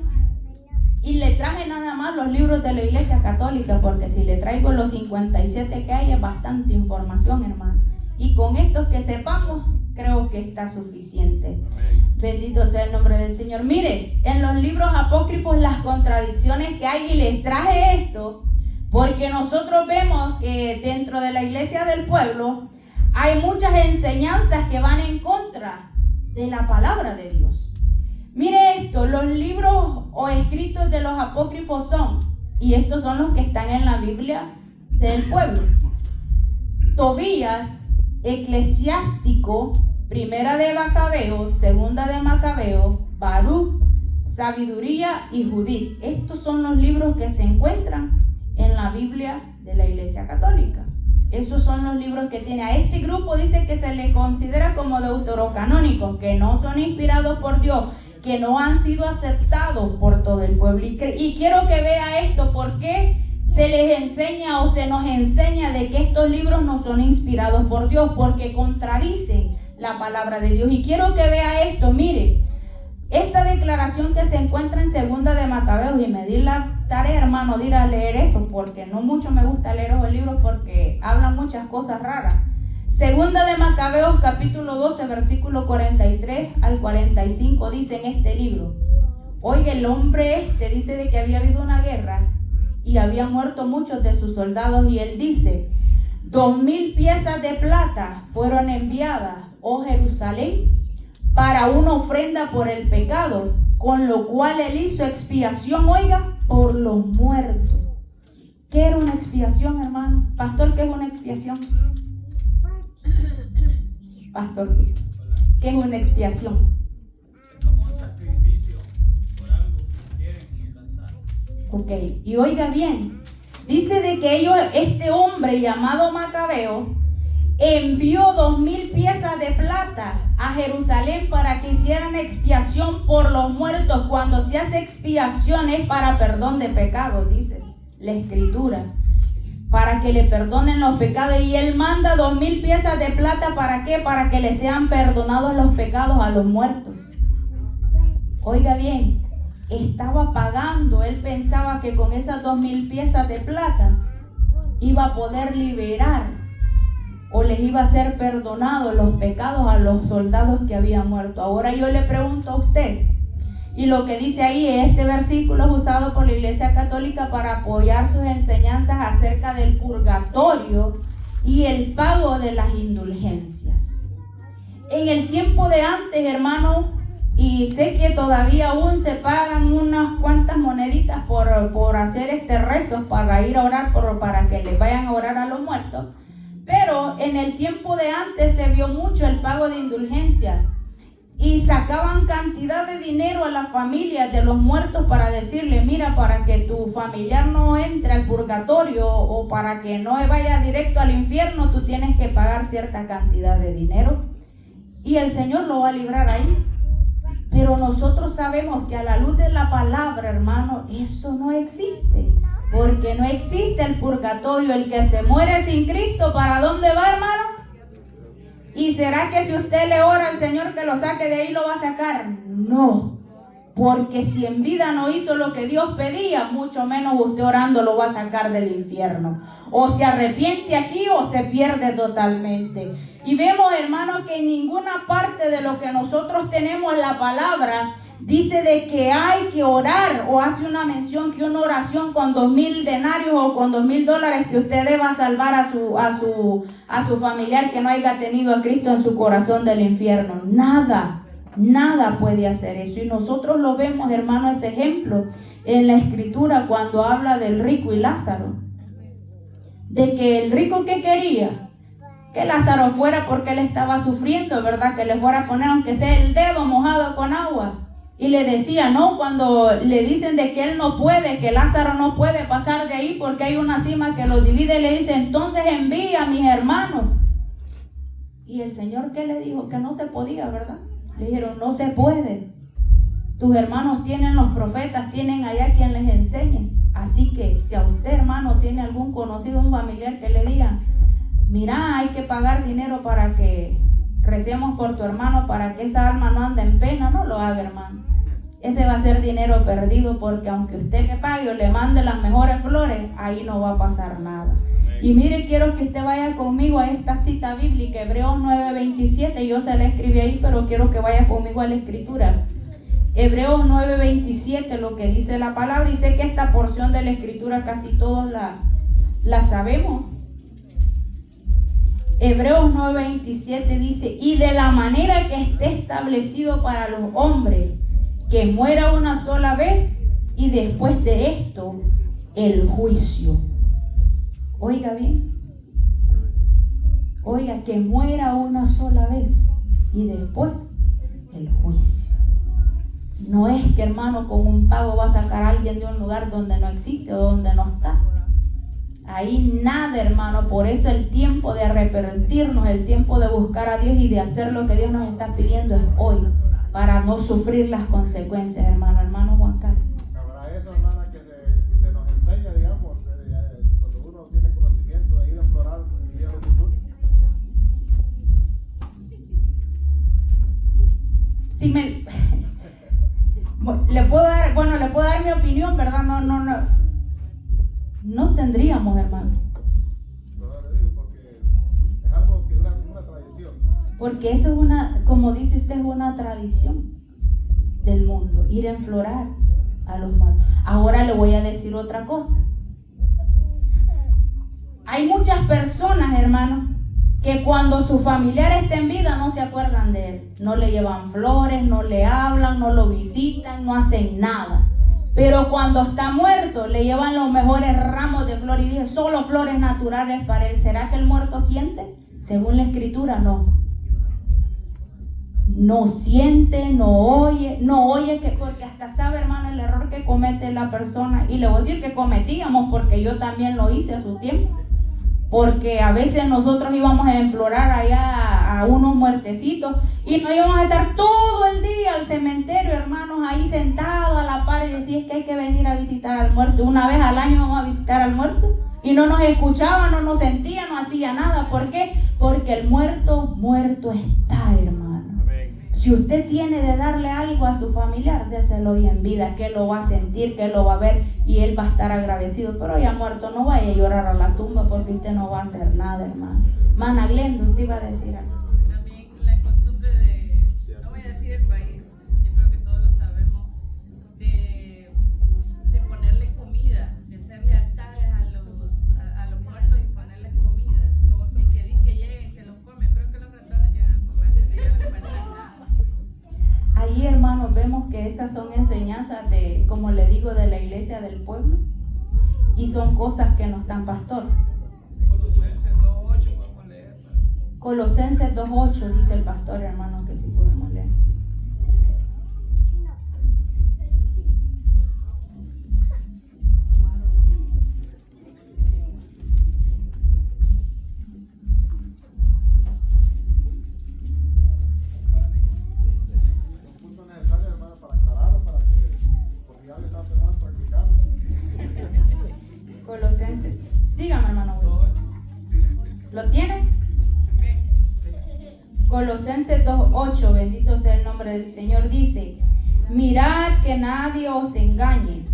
y le traje nada más los libros de la Iglesia Católica, porque si le traigo los 57 que hay es bastante información, hermano. Y con esto que sepamos, creo que está suficiente. Bendito sea el nombre del Señor. Mire, en los libros apócrifos las contradicciones que hay, y les traje esto porque nosotros vemos que dentro de la iglesia del pueblo hay muchas enseñanzas que van en contra de la palabra de Dios. Mire esto, los libros o escritos de los apócrifos son, y estos son los que están en la Biblia del pueblo: Tobías, Eclesiástico, Primera de Macabeos, Segunda de Macabeos, Baruch, Sabiduría y Judith. Estos son los libros que se encuentran en la Biblia de la Iglesia Católica. Esos son los libros que tiene. A este grupo dice que se le considera como deuterocanónicos, que no son inspirados por Dios, que no han sido aceptados por todo el pueblo. Y quiero que vea esto, porque se les enseña o se nos enseña de que estos libros no son inspirados por Dios, porque contradicen la palabra de Dios. Y quiero que vea esto, mire, esta declaración que se encuentra en Segunda de Macabeos, y me di la tarea, hermano, de ir a leer eso, porque no mucho me gusta leer esos libros porque hablan muchas cosas raras. Segunda de Macabeos, capítulo 12, versículo 43 al 45, dice en este libro: oiga, el hombre dice de que había habido una guerra y habían muerto muchos de sus soldados, y él dice: 2,000 piezas de plata fueron enviadas, oh Jerusalén, para una ofrenda por el pecado, con lo cual él hizo expiación, oiga, por los muertos. ¿Qué era una expiación, hermano? Pastor, ¿qué es una expiación? Pastor, ¿qué es una expiación? Es como un sacrificio por algo que quieren alcanzar. Ok, y oiga bien, dice de que ellos, este hombre llamado Macabeo, envió 2,000 piezas de plata a Jerusalén para que hicieran expiación por los muertos. Cuando se hace expiación es para perdón de pecados, dice la escritura, para que le perdonen los pecados. Y él manda 2,000 piezas de plata, ¿para qué? Para que le sean perdonados los pecados a los muertos. Oiga bien, estaba pagando, él pensaba que con esas 2,000 piezas de plata iba a poder liberar o les iba a ser perdonados los pecados a los soldados que habían muerto. Ahora yo le pregunto a usted, y lo que dice ahí, este versículo es usado por la Iglesia Católica para apoyar sus enseñanzas acerca del purgatorio y el pago de las indulgencias. En el tiempo de antes, hermano, y sé que todavía aún se pagan unas cuantas moneditas por hacer rezos para ir a orar, para que les vayan a orar a los muertos. Pero en el tiempo de antes se vio mucho el pago de indulgencia, y sacaban cantidad de dinero a las familias de los muertos para decirle: mira, para que tu familiar no entre al purgatorio o para que no vaya directo al infierno, tú tienes que pagar cierta cantidad de dinero y el Señor lo va a librar ahí. Pero nosotros sabemos que a la luz de la palabra, hermano, eso no existe. Porque no existe el purgatorio. El que se muere sin Cristo, ¿para dónde va, hermano? Y ¿Y será que si usted le ora al Señor que lo saque de ahí lo va a sacar? No. Porque si en vida no hizo lo que Dios pedía, mucho menos usted orando lo va a sacar del infierno. O se arrepiente aquí o se pierde totalmente. Y vemos, hermano, que en ninguna parte de lo que nosotros tenemos la palabra dice de que hay que orar, o hace una mención que una oración con 2,000 denarios o con $2,000 que usted deba salvar a su familiar que no haya tenido a Cristo en su corazón del infierno. Nada puede hacer eso. Y nosotros lo vemos, hermano, ese ejemplo en la Escritura cuando habla del rico y Lázaro. De que el rico, ¿qué quería? Que Lázaro fuera porque él estaba sufriendo, ¿verdad? Que le fuera a poner aunque sea el dedo mojado con agua. Y le decía, no, cuando le dicen de que él no puede, que Lázaro no puede pasar de ahí porque hay una cima que los divide, le dice, entonces envía a mis hermanos. Y el Señor, ¿qué le dijo? Que no se podía, ¿verdad? Le dijeron, no se puede. Tus hermanos tienen los profetas, tienen allá quien les enseñe. Así que si a usted, hermano, tiene algún conocido, un familiar que le diga, mira, hay que pagar dinero para que recemos por tu hermano, para que esta alma no ande en pena, no lo haga, hermano. Ese va a ser dinero perdido, porque aunque usted le pague o le mande las mejores flores, ahí no va a pasar nada. Y mire, quiero que usted vaya conmigo a esta cita bíblica, Hebreos 9:27. Yo se la escribí ahí, pero quiero que vaya conmigo a la Escritura. Hebreos 9:27, lo que dice la palabra. Y sé que esta porción de la Escritura casi todos la sabemos. Hebreos 9:27 dice, y de la manera que esté establecido para los hombres, que muera una sola vez, y después de esto, el juicio. Oiga bien, oiga, que muera una sola vez y después el juicio. No es que, hermano, con un pago va a sacar a alguien de un lugar donde no existe o donde no está. Ahí nada, hermano. Por eso el tiempo de arrepentirnos, el tiempo de buscar a Dios y de hacer lo que Dios nos está pidiendo es hoy, para no sufrir las consecuencias, hermano Juan Carlos. Habrá eso, hermana, que se nos enseña, digamos, cuando uno tiene conocimiento de ir a explorar el día de los mundo. Si le puedo dar mi opinión, ¿verdad? No tendríamos, hermano. No le digo porque es algo que es una tradición. Porque eso es como dice usted, es una tradición del mundo, ir a enflorar a los muertos. Ahora le voy a decir otra cosa. Hay muchas personas, hermano, que cuando su familiar está en vida no se acuerdan de él. No le llevan flores, no le hablan, no lo visitan, no hacen nada. Pero cuando está muerto, le llevan los mejores ramos de flores. Y dije, solo flores naturales para él. ¿Será que el muerto siente? Según la Escritura, no. No siente, no oye, porque hasta sabe, hermano, el error que comete la persona. Y le voy a decir que cometíamos, porque yo también lo hice a su tiempo. Porque a veces nosotros íbamos a enflorar allá a unos muertecitos y nos íbamos a estar todo el día al cementerio, hermanos, ahí sentados a la par y decir, es que hay que venir a visitar al muerto. Una vez al año vamos a visitar al muerto y no nos escuchaba, no nos sentía, no hacía nada. ¿Por qué? Porque el muerto está, hermano. Si usted tiene de darle algo a su familiar, déselo hoy en vida, que lo va a sentir, que lo va a ver y él va a estar agradecido. Pero ya muerto, no vaya a llorar a la tumba porque usted no va a hacer nada, hermano. Mana Glenda, usted iba a decir algo. También la costumbre de, no voy a decir el país, yo creo que todos lo sabemos, de ponerle comida, de hacerle altares a los muertos y ponerles comida. Y que dice que lleguen y se los comen. Creo que los ratones llegan a comerse y no encuentran nada. Ahí, hermanos, vemos que esas son enseñanzas de, como le digo, de la iglesia del pueblo. Y son cosas que no están, pastor. Colosenses 2:8 podemos leer. Colosenses 2:8 dice el pastor, hermano, que sí podemos leer. Un punto necesario, hermano, para aclararlo, porque ya le están empezando a practicar. Colosenses, dígame, hermano Will. ¿Lo tiene? Colosenses 2:8, bendito sea el nombre del Señor, dice: mirad que nadie os engañe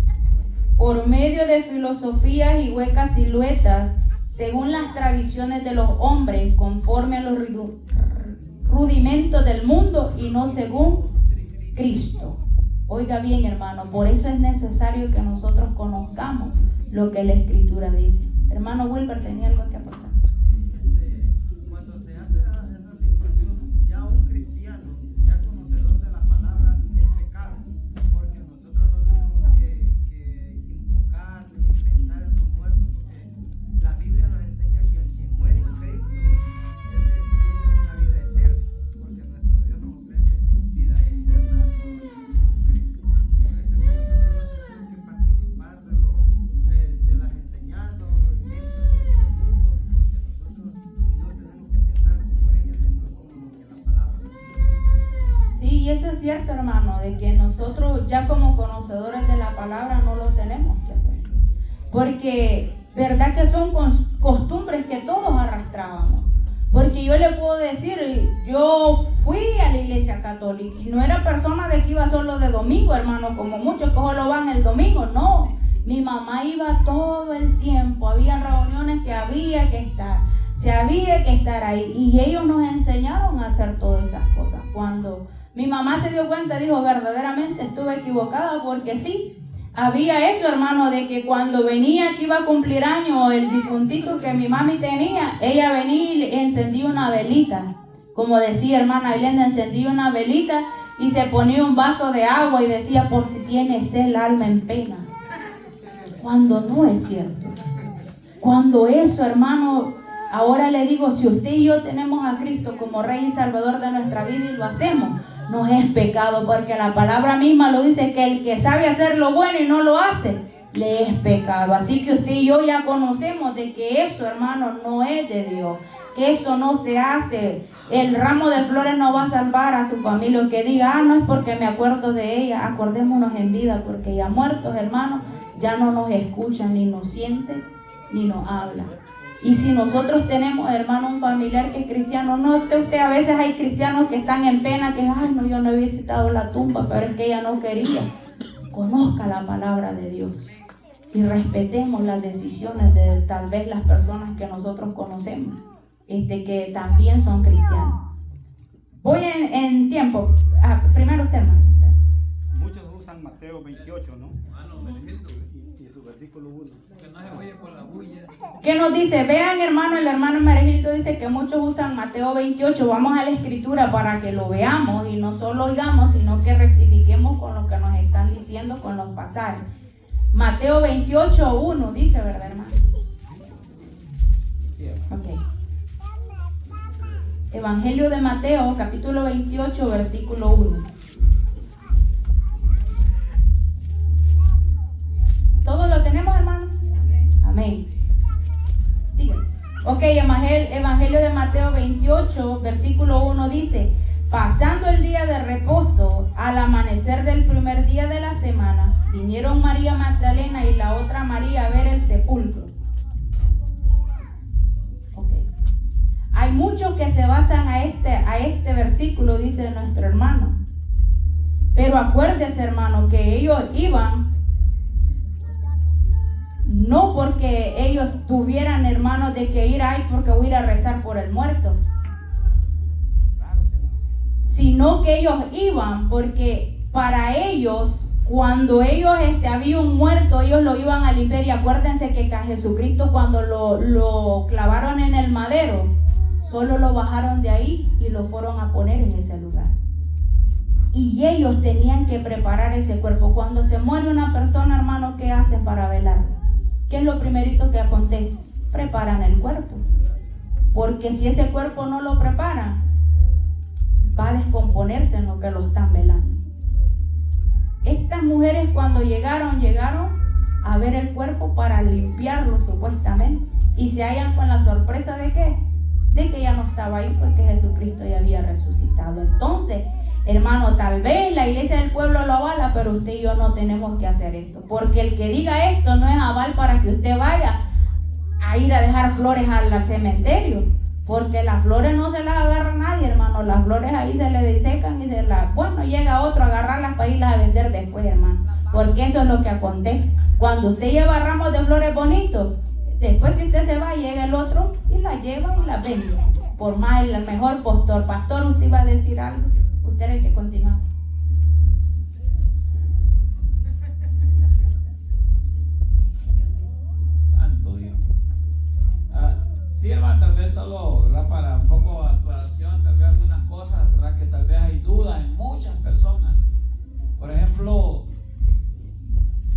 por medio de filosofías y huecas siluetas, según las tradiciones de los hombres, conforme a los rudimentos del mundo y no según Cristo. Oiga bien, hermano, por eso es necesario que nosotros conozcamos lo que la Escritura dice. Hermano Wilber, ¿tenía algo que aportar? Cuando se hace esa situación, ya un cristiano, ya conocedor de la palabra, es pecado, porque nosotros no tenemos que invocar ni pensar en los muertos, porque la Biblia nos enseña que el que muere en Cristo, ese tiene una vida eterna, porque nuestro Dios nos ofrece vida eterna a todos en Cristo. Por eso es que nosotros no tenemos que participar de las enseñanzas o los movimientos del mundo, porque nosotros no tenemos que pensar como ellos, sino como lo que la palabra nos dice. Sí, y eso es cierto, hermano, de que nosotros ya como conocedores de la palabra no lo tenemos que hacer. Porque, verdad que son costumbres que todos arrastrábamos. Porque yo le puedo decir, yo fui a la iglesia católica y no era persona de que iba solo de domingo, hermano, como muchos que solo van el domingo, no. Mi mamá iba todo el tiempo, había reuniones que había que estar, se había que estar ahí, y ellos nos enseñaron a hacer todas esas cosas. Cuando mi mamá se dio cuenta, dijo, verdaderamente estuve equivocada, porque sí, había eso, hermano, de que cuando venía que iba a cumplir años el difuntito que mi mami tenía, ella venía y encendía una velita, como decía hermana Glenda, encendía una velita y se ponía un vaso de agua y decía, por si tiene sed el alma en pena. Cuando no es cierto. Cuando eso, hermano, ahora le digo, si usted y yo tenemos a Cristo como Rey y Salvador de nuestra vida y lo hacemos, no es pecado, porque la palabra misma lo dice, que el que sabe hacer lo bueno y no lo hace, le es pecado. Así que usted y yo ya conocemos de que eso, hermano, no es de Dios, que eso no se hace. El ramo de flores no va a salvar a su familia. Que diga, no es porque me acuerdo de ella, acordémonos en vida, porque ya muertos, hermanos, ya no nos escuchan, ni nos sienten, ni nos hablan. Y si nosotros tenemos, hermano, un familiar que es cristiano, no, usted a veces hay cristianos que están en pena, que, ay, no, yo no he visitado la tumba, pero es que ella no quería. Conozca la palabra de Dios y respetemos las decisiones de tal vez las personas que nosotros conocemos, que también son cristianos. Voy en tiempo. Primero usted, hermano. Muchos usan Mateo 28, ¿no? Hermano Benedicto, Y su versículo 1. que no se oye por la bulla. ¿Qué nos dice? Vean, hermano, el hermano Meregildo dice que muchos usan Mateo 28. Vamos a la escritura para que lo veamos y no solo oigamos, sino que rectifiquemos con lo que nos están diciendo con los pasajes. Mateo 28:1 dice, ¿verdad, hermano? Ok. Evangelio de Mateo, capítulo 28, versículo 1. ¿Todos lo tenemos, hermano? Amén. Díganme. Ok, Evangelio de Mateo 28, versículo 1 dice: pasando el día de reposo, al amanecer del primer día de la semana, vinieron María Magdalena y la otra María a ver el sepulcro. Ok. Hay muchos que se basan a este versículo, dice nuestro hermano. Pero acuérdese, hermano, que ellos iban no porque ellos tuvieran, hermanos, de que ir ahí porque voy a ir a rezar por el muerto, sino que ellos iban porque para ellos, cuando ellos había un muerto, ellos lo iban a limpiar. Y acuérdense que a Jesucristo, cuando lo clavaron en el madero, solo lo bajaron de ahí y lo fueron a poner en ese lugar. Y ellos tenían que preparar ese cuerpo. Cuando se muere una persona, hermano, ¿qué hacen para velarlo? ¿Qué es lo primerito que acontece? Preparan el cuerpo. Porque si ese cuerpo no lo preparan, va a descomponerse en lo que lo están velando. Estas mujeres, cuando llegaron a ver el cuerpo para limpiarlo supuestamente, y se hallan con la sorpresa de ¿qué? De que ya no estaba ahí, porque Jesucristo ya había resucitado. Entonces, hermano, tal vez la iglesia del pueblo lo avala, pero usted y yo no tenemos que hacer esto, porque el que diga esto no es aval para que usted vaya a ir a dejar flores al cementerio, porque las flores no se las agarra nadie, hermano. Las no llega otro a agarrarlas para irlas a vender después, hermano. Porque eso es lo que acontece. Cuando usted lleva ramos de flores bonitos, después que usted se va, llega el otro y las lleva y las vende. Por más el mejor postor. Pastor, usted iba a decir algo. Usted era el que continuaba. Santo Dios. Sí, hermano, tal vez solo, ¿verdad? Para un poco de aclaración, tal vez algunas cosas, ¿verdad? Que tal vez hay dudas en muchas personas. Por ejemplo,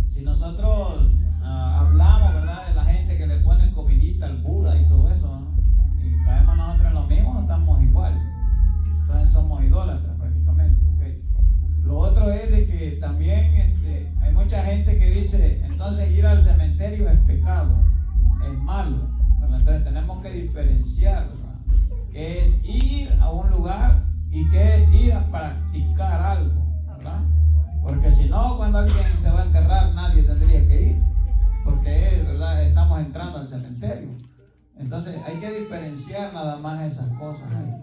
si nosotros hablamos, ¿verdad? De la gente que le pone comidita al Buda y todo eso, ¿no? Y caemos nosotros en lo mismo, estamos igual. Entonces somos idólatras prácticamente, ¿okay? Lo otro es de que también hay mucha gente que dice, entonces ir al cementerio es pecado, es malo, ¿verdad? Entonces tenemos que diferenciar, ¿verdad? ¿Qué es ir a un lugar y qué es ir a practicar algo, ¿verdad? Porque si no, cuando alguien se va a enterrar, nadie tendría que ir, porque ¿verdad? Estamos entrando al cementerio. Entonces hay que diferenciar nada más esas cosas ahí.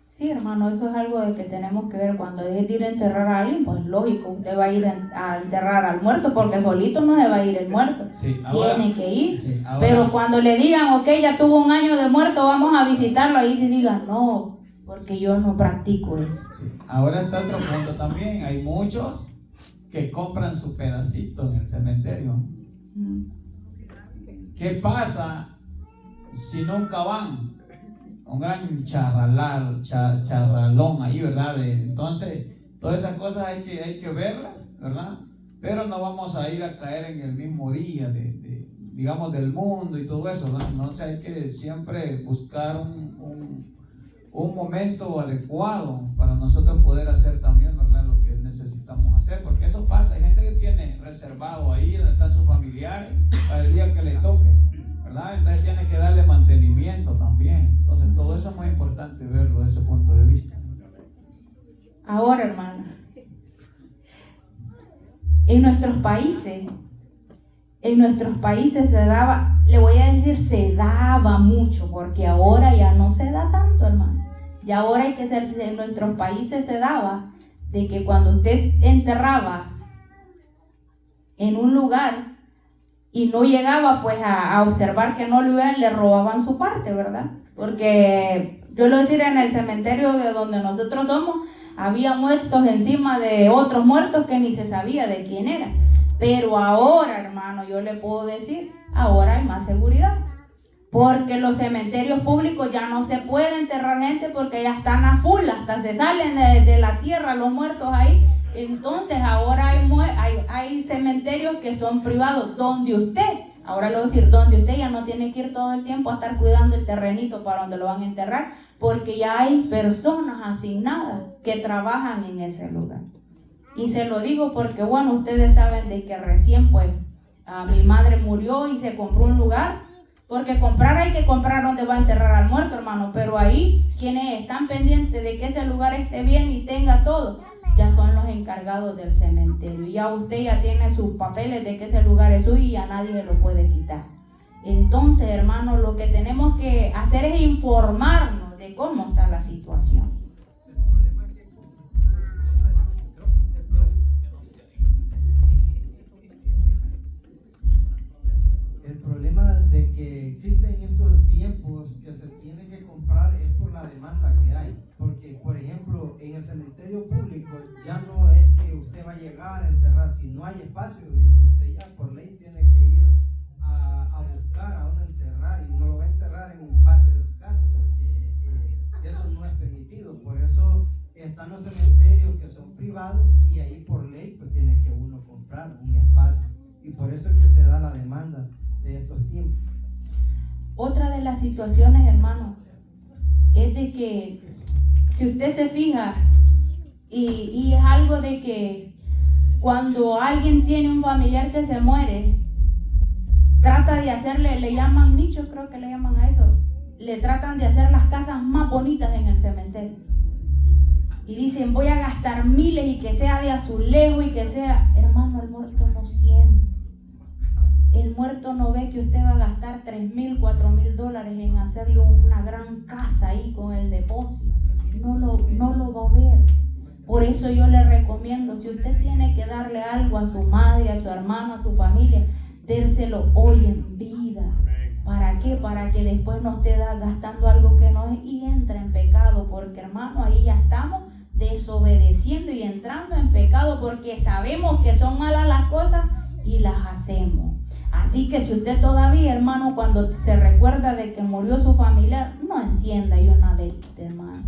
Sí, hermano, eso es algo de que tenemos que ver. Cuando es ir a enterrar a alguien, pues lógico, usted va a ir a enterrar al muerto, porque solito no se va a ir el muerto. Sí, ahora, tiene que ir. Sí, ahora, pero cuando le digan, ok, ya tuvo un año de muerto, vamos a visitarlo, ahí se digan, no, porque yo no practico eso. sí. Ahora está otro punto también. Hay muchos que compran su pedacito en el cementerio. ¿Qué pasa si nunca van? Un gran charralón ahí, ¿verdad? Entonces, todas esas cosas hay que verlas, ¿verdad? Pero no vamos a ir a caer en el mismo día digamos, del mundo y todo eso, ¿verdad? Entonces hay que siempre buscar un momento adecuado para nosotros poder hacer también, ¿verdad? Lo que necesitamos hacer, porque eso pasa. Hay gente que tiene reservado ahí donde están sus familiares para el día que le toque, ¿verdad? Entonces tiene que darle mantenimiento también. Entonces todo eso es muy importante verlo desde ese punto de vista. Ahora, hermana, en nuestros países se daba, le voy a decir, se daba mucho, porque ahora ya no se da tanto, hermano. Y ahora hay que ser, en nuestros países se daba de que cuando usted enterraba en un lugar y no llegaba pues a observar que no lo iban, le robaban su parte, ¿verdad? Porque yo lo decir, en el cementerio de donde nosotros somos, había muertos encima de otros muertos que ni se sabía de quién era. Pero ahora, hermano, yo le puedo decir, ahora hay más seguridad. Porque los cementerios públicos ya no se puede enterrar gente porque ya están a full, hasta se salen de la tierra los muertos ahí. Entonces ahora hay cementerios que son privados, donde usted, ahora le voy a decir, donde usted ya no tiene que ir todo el tiempo a estar cuidando el terrenito para donde lo van a enterrar, porque ya hay personas asignadas que trabajan en ese lugar. Y se lo digo porque, bueno, ustedes saben de que recién pues mi madre murió y se compró un lugar, porque comprar hay que comprar donde va a enterrar al muerto, hermano, pero ahí quienes están pendientes de que ese lugar esté bien y tenga todo, ya son los encargados del cementerio. Ya usted ya tiene sus papeles de que ese lugar es suyo y ya nadie se lo puede quitar. Entonces, hermano, lo que tenemos que hacer es informarnos de cómo está la situación. El problema de que existen estos tiempos que se tiene que comprar es por la demanda que hay. Porque, por ejemplo, en el cementerio público ya no es que usted va a llegar a enterrar. Si no hay espacio, usted ya por ley tiene que ir a buscar a dónde enterrar, y no lo va a enterrar en un patio de su casa, porque eso no es permitido. Por eso están los cementerios que son privados, y ahí por ley pues tiene que uno comprar un espacio. Y por eso es que se da la demanda de estos tiempos. Otra de las situaciones, hermano, es de que si usted se fija, y es algo de que cuando alguien tiene un familiar que se muere, trata de hacerle, le llaman nichos, creo que le llaman a eso, le tratan de hacer las casas más bonitas en el cementerio. Y dicen, voy a gastar miles y que sea de azulejo y que sea, hermano, el muerto no siente. El muerto no ve que usted va a gastar $3,000, $4,000 en hacerle una gran casa ahí con el depósito. No lo va a ver. Por eso yo le recomiendo, si usted tiene que darle algo a su madre, a su hermano, a su familia, dérselo hoy en vida. ¿Para qué? Para que después no esté gastando algo que no es y entre en pecado, porque hermano, ahí ya estamos desobedeciendo y entrando en pecado porque sabemos que son malas las cosas y las hacemos. Así que si usted todavía, hermano, cuando se recuerda de que murió su familiar, no encienda ahí una velita, hermano,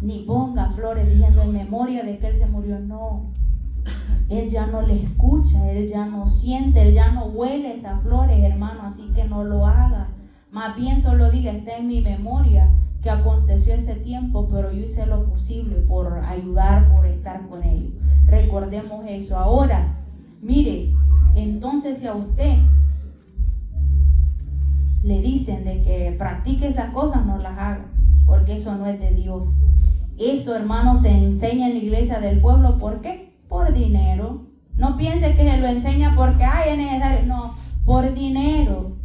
ni ponga flores diciendo en memoria de que él se murió. No, él ya no le escucha, él ya no siente, él ya no huele esas flores, hermano, así que no lo haga. Más bien solo diga, está en mi memoria que aconteció ese tiempo, pero yo hice lo posible por ayudar, por estar con ellos. Recordemos eso. Ahora, mire, entonces si a usted le dicen de que practique esas cosas, no las haga, porque eso no es de Dios. Eso, hermano, se enseña en la iglesia del pueblo. ¿Por qué? Por dinero. No piense que se lo enseña porque es necesario. No, por dinero.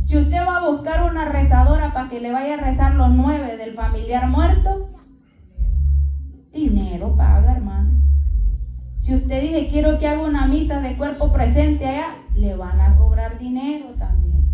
Si usted va a buscar una rezadora para que le vaya a rezar los 9 del familiar muerto, dinero paga, hermano. Si usted dice, quiero que haga una misa de cuerpo presente allá, le van a cobrar dinero también.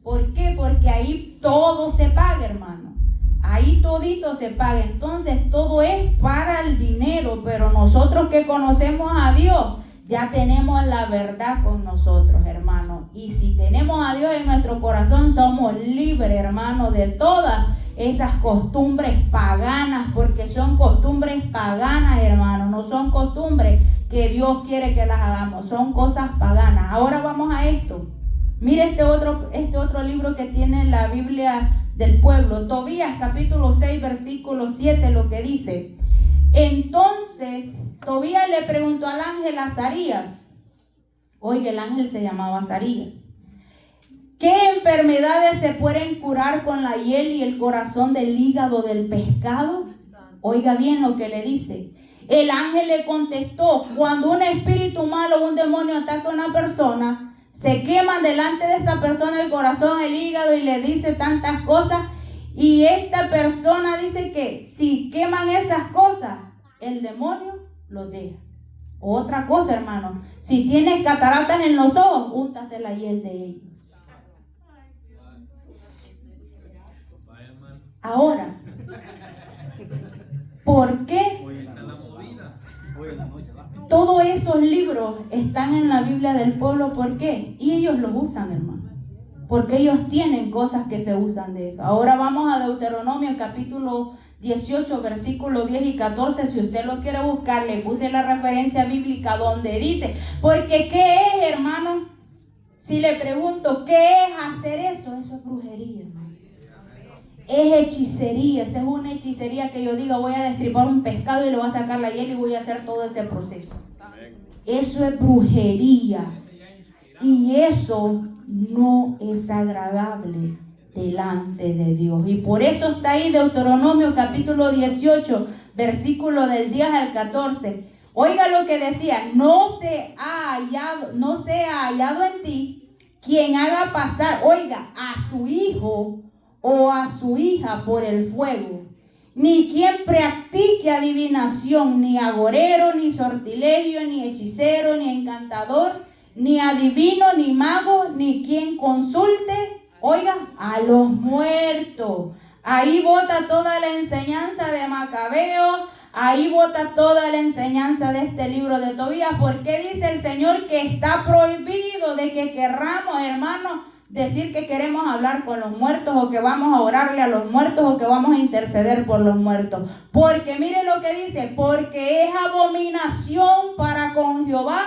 ¿Por qué? Porque ahí todo se paga, hermano. Ahí todito se paga. Entonces todo es para el dinero, pero nosotros que conocemos a Dios, ya tenemos la verdad con nosotros, hermano. Y si tenemos a Dios en nuestro corazón, somos libres, hermano, de todas esas costumbres paganas, porque son costumbres paganas, hermano. No son costumbres que Dios quiere que las hagamos, son cosas paganas. Ahora vamos a esto. Mire este otro libro que tiene la Biblia del pueblo, Tobías capítulo 6, versículo 7, lo que dice. Entonces Tobías le preguntó al ángel Azarías, oye, el ángel se llamaba Azarías, ¿qué enfermedades se pueden curar con la hiel y el corazón del hígado del pescado? Oiga bien lo que le dice. El ángel le contestó, cuando un espíritu malo o un demonio ataca a una persona, se queman delante de esa persona el corazón, el hígado, y le dice tantas cosas. Y esta persona dice que si queman esas cosas, el demonio los deja. Otra cosa, hermano, si tienes cataratas en los ojos, úntate la hiel de ellos. Ahora, ¿por qué todos esos libros están en la Biblia del pueblo? ¿Por qué? Y ellos los usan, hermano, porque ellos tienen cosas que se usan de eso. Ahora vamos a Deuteronomio capítulo 18, versículos 10 y 14. Si usted lo quiere buscar, le puse la referencia bíblica donde dice, porque ¿qué es, hermano? Si le pregunto, ¿qué es hacer eso? Eso es brujería, hermano. Es hechicería. Esa es una hechicería que yo diga, voy a destripar un pescado y le voy a sacar la hiel y voy a hacer todo ese proceso. Eso es brujería. Y eso no es agradable delante de Dios. Y por eso está ahí Deuteronomio capítulo 18, versículo del 10 al 14. Oiga lo que decía, no se ha hallado en ti quien haga pasar, oiga, a su hijo o a su hija por el fuego, ni quien practique adivinación, ni agorero, ni sortilegio, ni hechicero, ni encantador, ni adivino, ni mago, ni quien consulte, oiga, a los muertos. Ahí bota toda la enseñanza de Macabeo, ahí bota toda la enseñanza de este libro de Tobías, porque dice el Señor que está prohibido de que querramos, hermanos, decir que queremos hablar con los muertos, o que vamos a orarle a los muertos, o que vamos a interceder por los muertos. Porque mire lo que dice, porque es abominación para con Jehová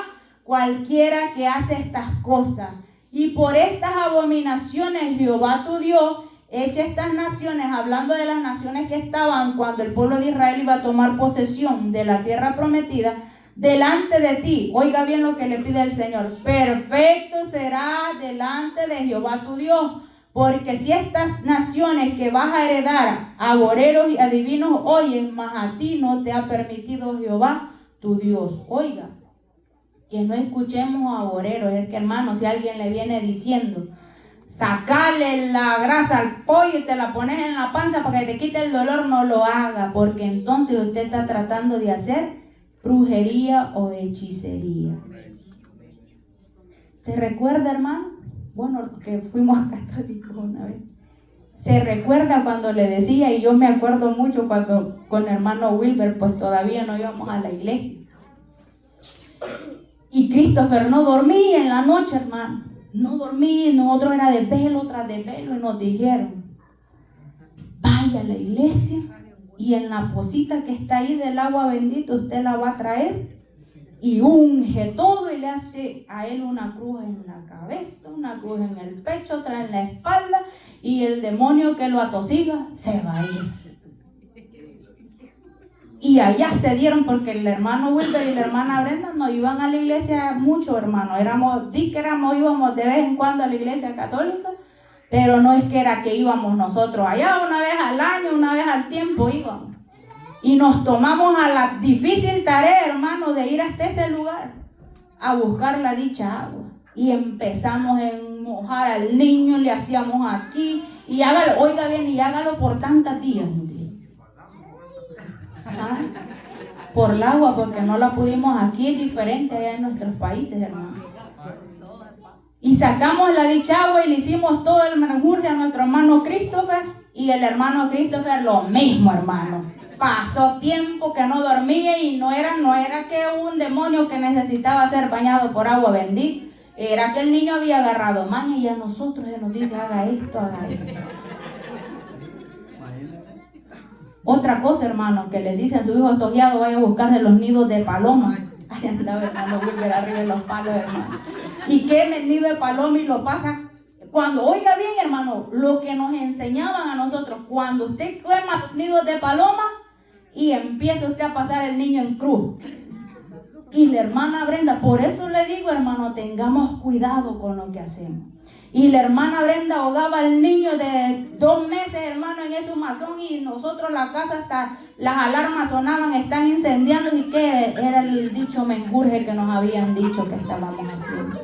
cualquiera que hace estas cosas. Y por estas abominaciones Jehová tu Dios echa estas naciones, hablando de las naciones que estaban cuando el pueblo de Israel iba a tomar posesión de la tierra prometida, delante de ti. Oiga bien lo que le pide el Señor. Perfecto será delante de Jehová tu Dios. Porque si estas naciones que vas a heredar, agoreros y adivinos, oyen, mas a ti no te ha permitido Jehová tu Dios. Oiga, que no escuchemos a agoreros. Es que, hermano, si alguien le viene diciendo, sacarle la grasa al pollo y te la pones en la panza para que te quite el dolor, no lo haga, porque entonces usted está tratando de hacer brujería o hechicería. ¿Se recuerda, hermano? Bueno, que fuimos católicos una vez. Se recuerda cuando le decía, y yo me acuerdo mucho cuando con el hermano Wilber, pues todavía no íbamos a la iglesia. Y Christopher no dormía en la noche, hermano. No dormía, nosotros era de velo tras de velo, y nos dijeron, vaya a la iglesia y en la pocita que está ahí del agua bendita usted la va a traer y unge todo y le hace a él una cruz en la cabeza, una cruz en el pecho, otra en la espalda, y el demonio que lo atosiga se va a ir. Y allá se dieron, porque el hermano Wilber y la hermana Brenda no iban a la iglesia mucho, hermano. Íbamos de vez en cuando a la iglesia católica, pero no es que era que íbamos nosotros allá una vez al año, una vez al tiempo íbamos. Y nos tomamos a la difícil tarea, hermano, de ir hasta ese lugar a buscar la dicha agua. Y empezamos a mojar al niño, le hacíamos aquí, y hágalo, oiga bien, y hágalo por tantas días. Ajá. Por el agua, porque no la pudimos aquí, es diferente allá en nuestros países, hermano. Y sacamos la dicha agua y le hicimos todo el menjurje a nuestro hermano Christopher, y el hermano Christopher lo mismo, hermano. Pasó tiempo que no dormía, y no era que un demonio que necesitaba ser bañado por agua bendita, era que el niño había agarrado maña, y a nosotros se nos dice haga esto, haga esto. Otra cosa, hermano, que le dicen a su hijo estogiado, vaya a buscar de los nidos de paloma. Ay, andaba hermano Wilber arriba de los palos, hermano. Y quema el nido de paloma y lo pasa. Cuando, oiga bien, hermano, lo que nos enseñaban a nosotros, cuando usted quema nidos de paloma y empieza usted a pasar el niño en cruz. Y la hermana Brenda, por eso le digo, hermano, tengamos cuidado con lo que hacemos. Y la hermana Brenda ahogaba al niño de 2 meses, hermano, en ese mazón, y nosotros la casa hasta las alarmas sonaban, están incendiando, y que era el dicho menjurje que nos habían dicho que estábamos haciendo.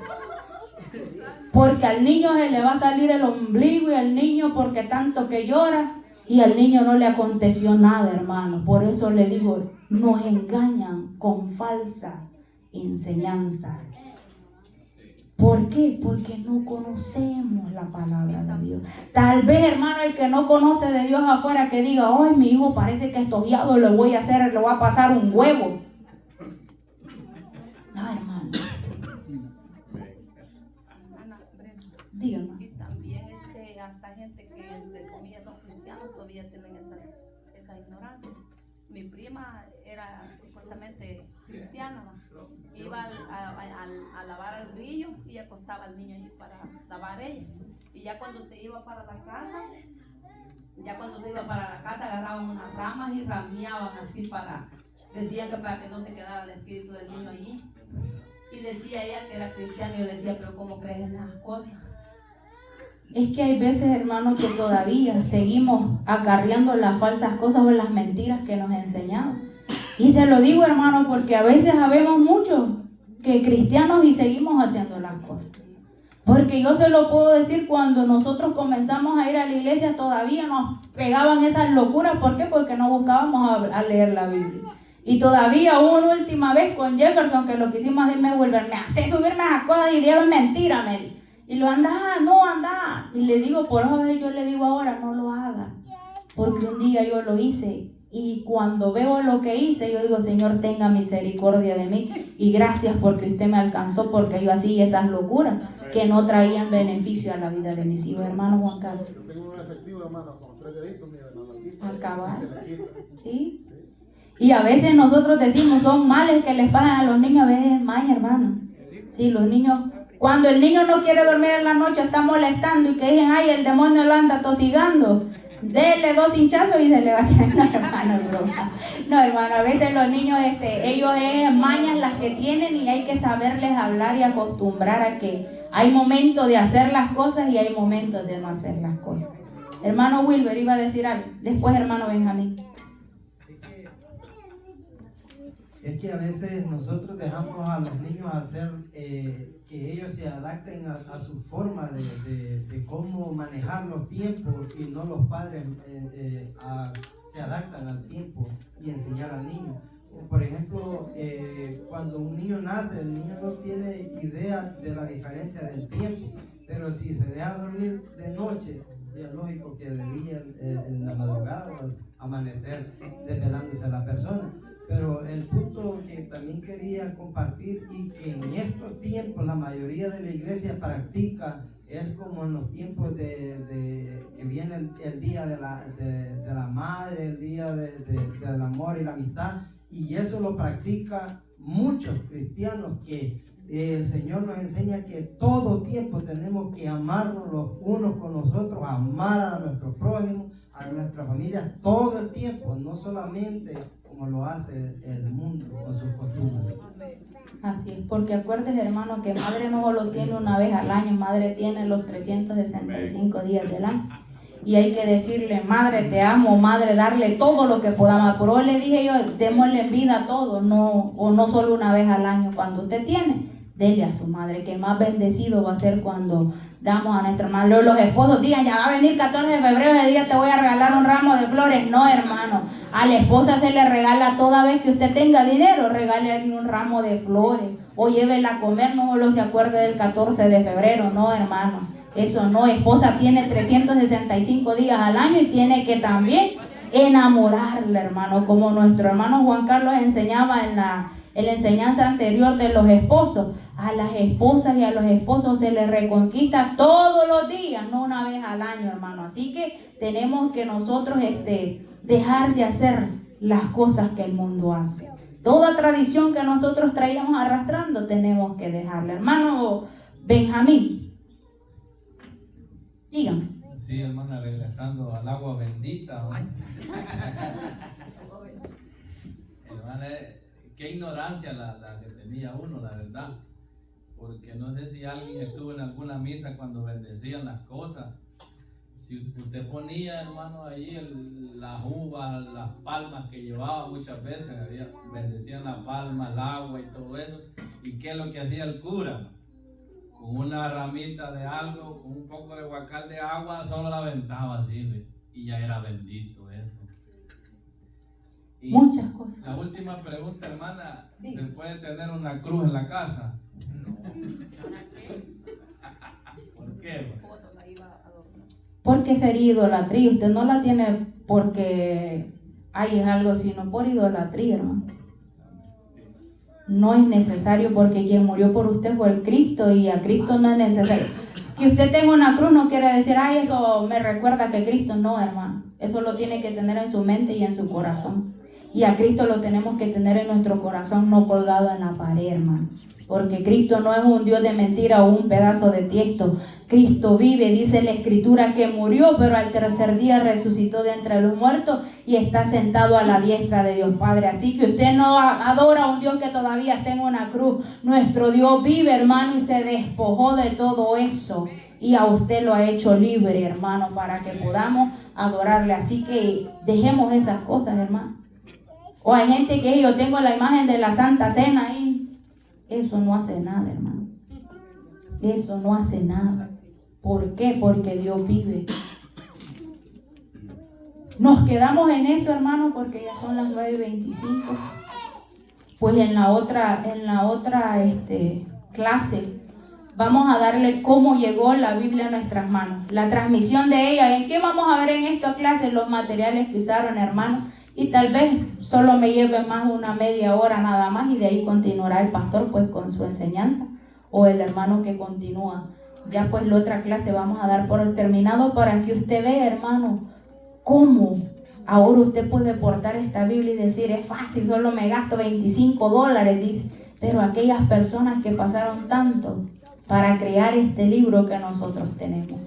Porque al niño se le va a salir el ombligo, y al niño porque tanto que llora, y al niño no le aconteció nada, hermano. Por eso le digo, nos engañan con falsa enseñanza. ¿Por qué? Porque no conocemos la palabra de Dios. Tal vez, hermano, el que no conoce de Dios afuera, que diga, ay, mi hijo parece que estogiado, le voy a pasar un huevo. No, hermano. Dígame. Y también hasta gente que de comillas son cristianos todavía tienen esa ignorancia. Mi prima era supuestamente cristiana, ¿no? Iba a lavar al río y acostaba al niño allí para lavar ella. Y ya cuando se iba para la casa, agarraban unas ramas y rameaban así decían que para que no se quedara el espíritu del niño allí. Y decía ella que era cristiana, y yo decía, pero ¿cómo crees en esas cosas? Es que hay veces, hermanos, que todavía seguimos acarreando las falsas cosas o las mentiras que nos enseñaron. Y se lo digo, hermano, porque a veces sabemos mucho que cristianos y seguimos haciendo las cosas. Porque yo se lo puedo decir, cuando nosotros comenzamos a ir a la iglesia todavía nos pegaban esas locuras. ¿Por qué? Porque no buscábamos a leer la Biblia. Y todavía hubo una última vez con Jefferson que lo que hicimos es me hace subirme a esas cosas y dieron mentira, me dijo. Y lo anda. Y le digo, por eso yo le digo ahora, no lo haga. Porque un día yo lo hice. Y cuando veo lo que hice, yo digo, Señor, tenga misericordia de mí. Y gracias porque usted me alcanzó, porque yo hacía esas locuras que no traían beneficio a la vida de mis hijos. Hermano Juan Carlos. Yo tengo un efectivo, hermano, con 3 deditos, mi hermano. Acabar. ¿Sí? Y a veces nosotros decimos, son males que les pagan a los niños, a veces es maña, hermano. Sí, los niños, cuando el niño no quiere dormir en la noche, está molestando y que dicen, ay, el demonio lo anda tosigando. Dele 2 hinchazos y se le va a quedar. No, hermano, broma. No, hermano, a veces los niños, ellos es mañas las que tienen, y hay que saberles hablar y acostumbrar a que hay momentos de hacer las cosas y hay momentos de no hacer las cosas. Hermano Wilber iba a decir algo. Después, hermano Benjamín. Es que a veces nosotros dejamos a los niños hacer que ellos se adapten a su forma de cómo manejar los tiempos, y no los padres se adaptan al tiempo y enseñar al niño. Por ejemplo, cuando un niño nace, el niño no tiene idea de la diferencia del tiempo, pero si se deja dormir de noche, es lógico que de día en la madrugada va a amanecer desvelándose la persona. Pero el punto que también quería compartir, y que en estos tiempos la mayoría de la iglesia practica, es como en los tiempos que viene el día de la madre, el día del amor y la amistad, y eso lo practica muchos cristianos, que el Señor nos enseña que todo tiempo tenemos que amarnos los unos con los otros, amar a nuestros prójimos, a nuestra familia, todo el tiempo, no solamente como lo hace el mundo con sus costumbres. Así es, porque acuérdese, hermano, que madre no solo tiene una vez al año, madre tiene los 365 días del año. Y hay que decirle, madre, te amo, madre, darle todo lo que podamos. Por hoy le dije yo, démosle en vida a todo, no solo una vez al año. Cuando usted tiene, dele a su madre, que más bendecido va a ser cuando damos a nuestra madre. Los esposos digan, ya va a venir 14 de febrero, ese día te voy a regalar un ramo de flores. No, hermano, a la esposa se le regala toda vez que usted tenga dinero, regálele un ramo de flores o llévela a comer, no solo se acuerde del 14 de febrero, no, hermano, eso no. Esposa tiene 365 días al año y tiene que también enamorarla, hermano, como nuestro hermano Juan Carlos enseñaba en la enseñanza anterior de los esposos. A las esposas y a los esposos se les reconquista todos los días, no una vez al año, hermano. Así que tenemos que nosotros dejar de hacer las cosas que el mundo hace. Toda tradición que nosotros traíamos arrastrando tenemos que dejarla. Hermano Benjamín, dígame. Sí, hermana, regresando al agua bendita. Hermana, qué ignorancia la que tenía uno, la verdad. Porque no sé si alguien estuvo en alguna misa cuando bendecían las cosas. Si usted ponía, hermano, ahí las uvas, las palmas que llevaba muchas veces, bendecían la palma, el agua y todo eso. ¿Y qué es lo que hacía el cura? Con una ramita de algo, con un poco de guacal de agua, solo la aventaba así, y ya era bendito eso. Y muchas cosas. La última pregunta, hermana, ¿se puede tener una cruz en la casa? ¿Por qué? Porque sería idolatría. Usted no la tiene porque hay algo, sino por idolatría, hermano. No es necesario, porque quien murió por usted fue el Cristo, y a Cristo no es necesario. Que usted tenga una cruz no quiere decir, ay, eso me recuerda que Cristo. No, hermano. Eso lo tiene que tener en su mente y en su corazón. Y a Cristo lo tenemos que tener en nuestro corazón, no colgado en la pared, hermano. Porque Cristo no es un Dios de mentira o un pedazo de tiesto. Cristo vive, dice la Escritura, que murió, pero al tercer día resucitó de entre los muertos y está sentado a la diestra de Dios Padre. Así que usted no adora a un Dios que todavía está en una cruz. Nuestro Dios vive, hermano, y se despojó de todo eso. Y a usted lo ha hecho libre, hermano, para que podamos adorarle. Así que dejemos esas cosas, hermano. O hay gente que yo tengo la imagen de la Santa Cena ahí. Eso no hace nada, hermano. Eso no hace nada. ¿Por qué? Porque Dios vive. Nos quedamos en eso, hermano, porque ya son las 9:25. Pues en la otra clase vamos a darle cómo llegó la Biblia a nuestras manos. La transmisión de ella. ¿En qué vamos a ver en esta clase? Los materiales que usaron, hermano. Y tal vez solo me lleve más una media hora nada más, y de ahí continuará el pastor pues con su enseñanza, o el hermano que continúa. Ya pues la otra clase vamos a dar por terminado, para que usted vea, hermano, cómo ahora usted puede portar esta Biblia y decir, es fácil, solo me gasto $25, dice. Pero aquellas personas que pasaron tanto para crear este libro que nosotros tenemos.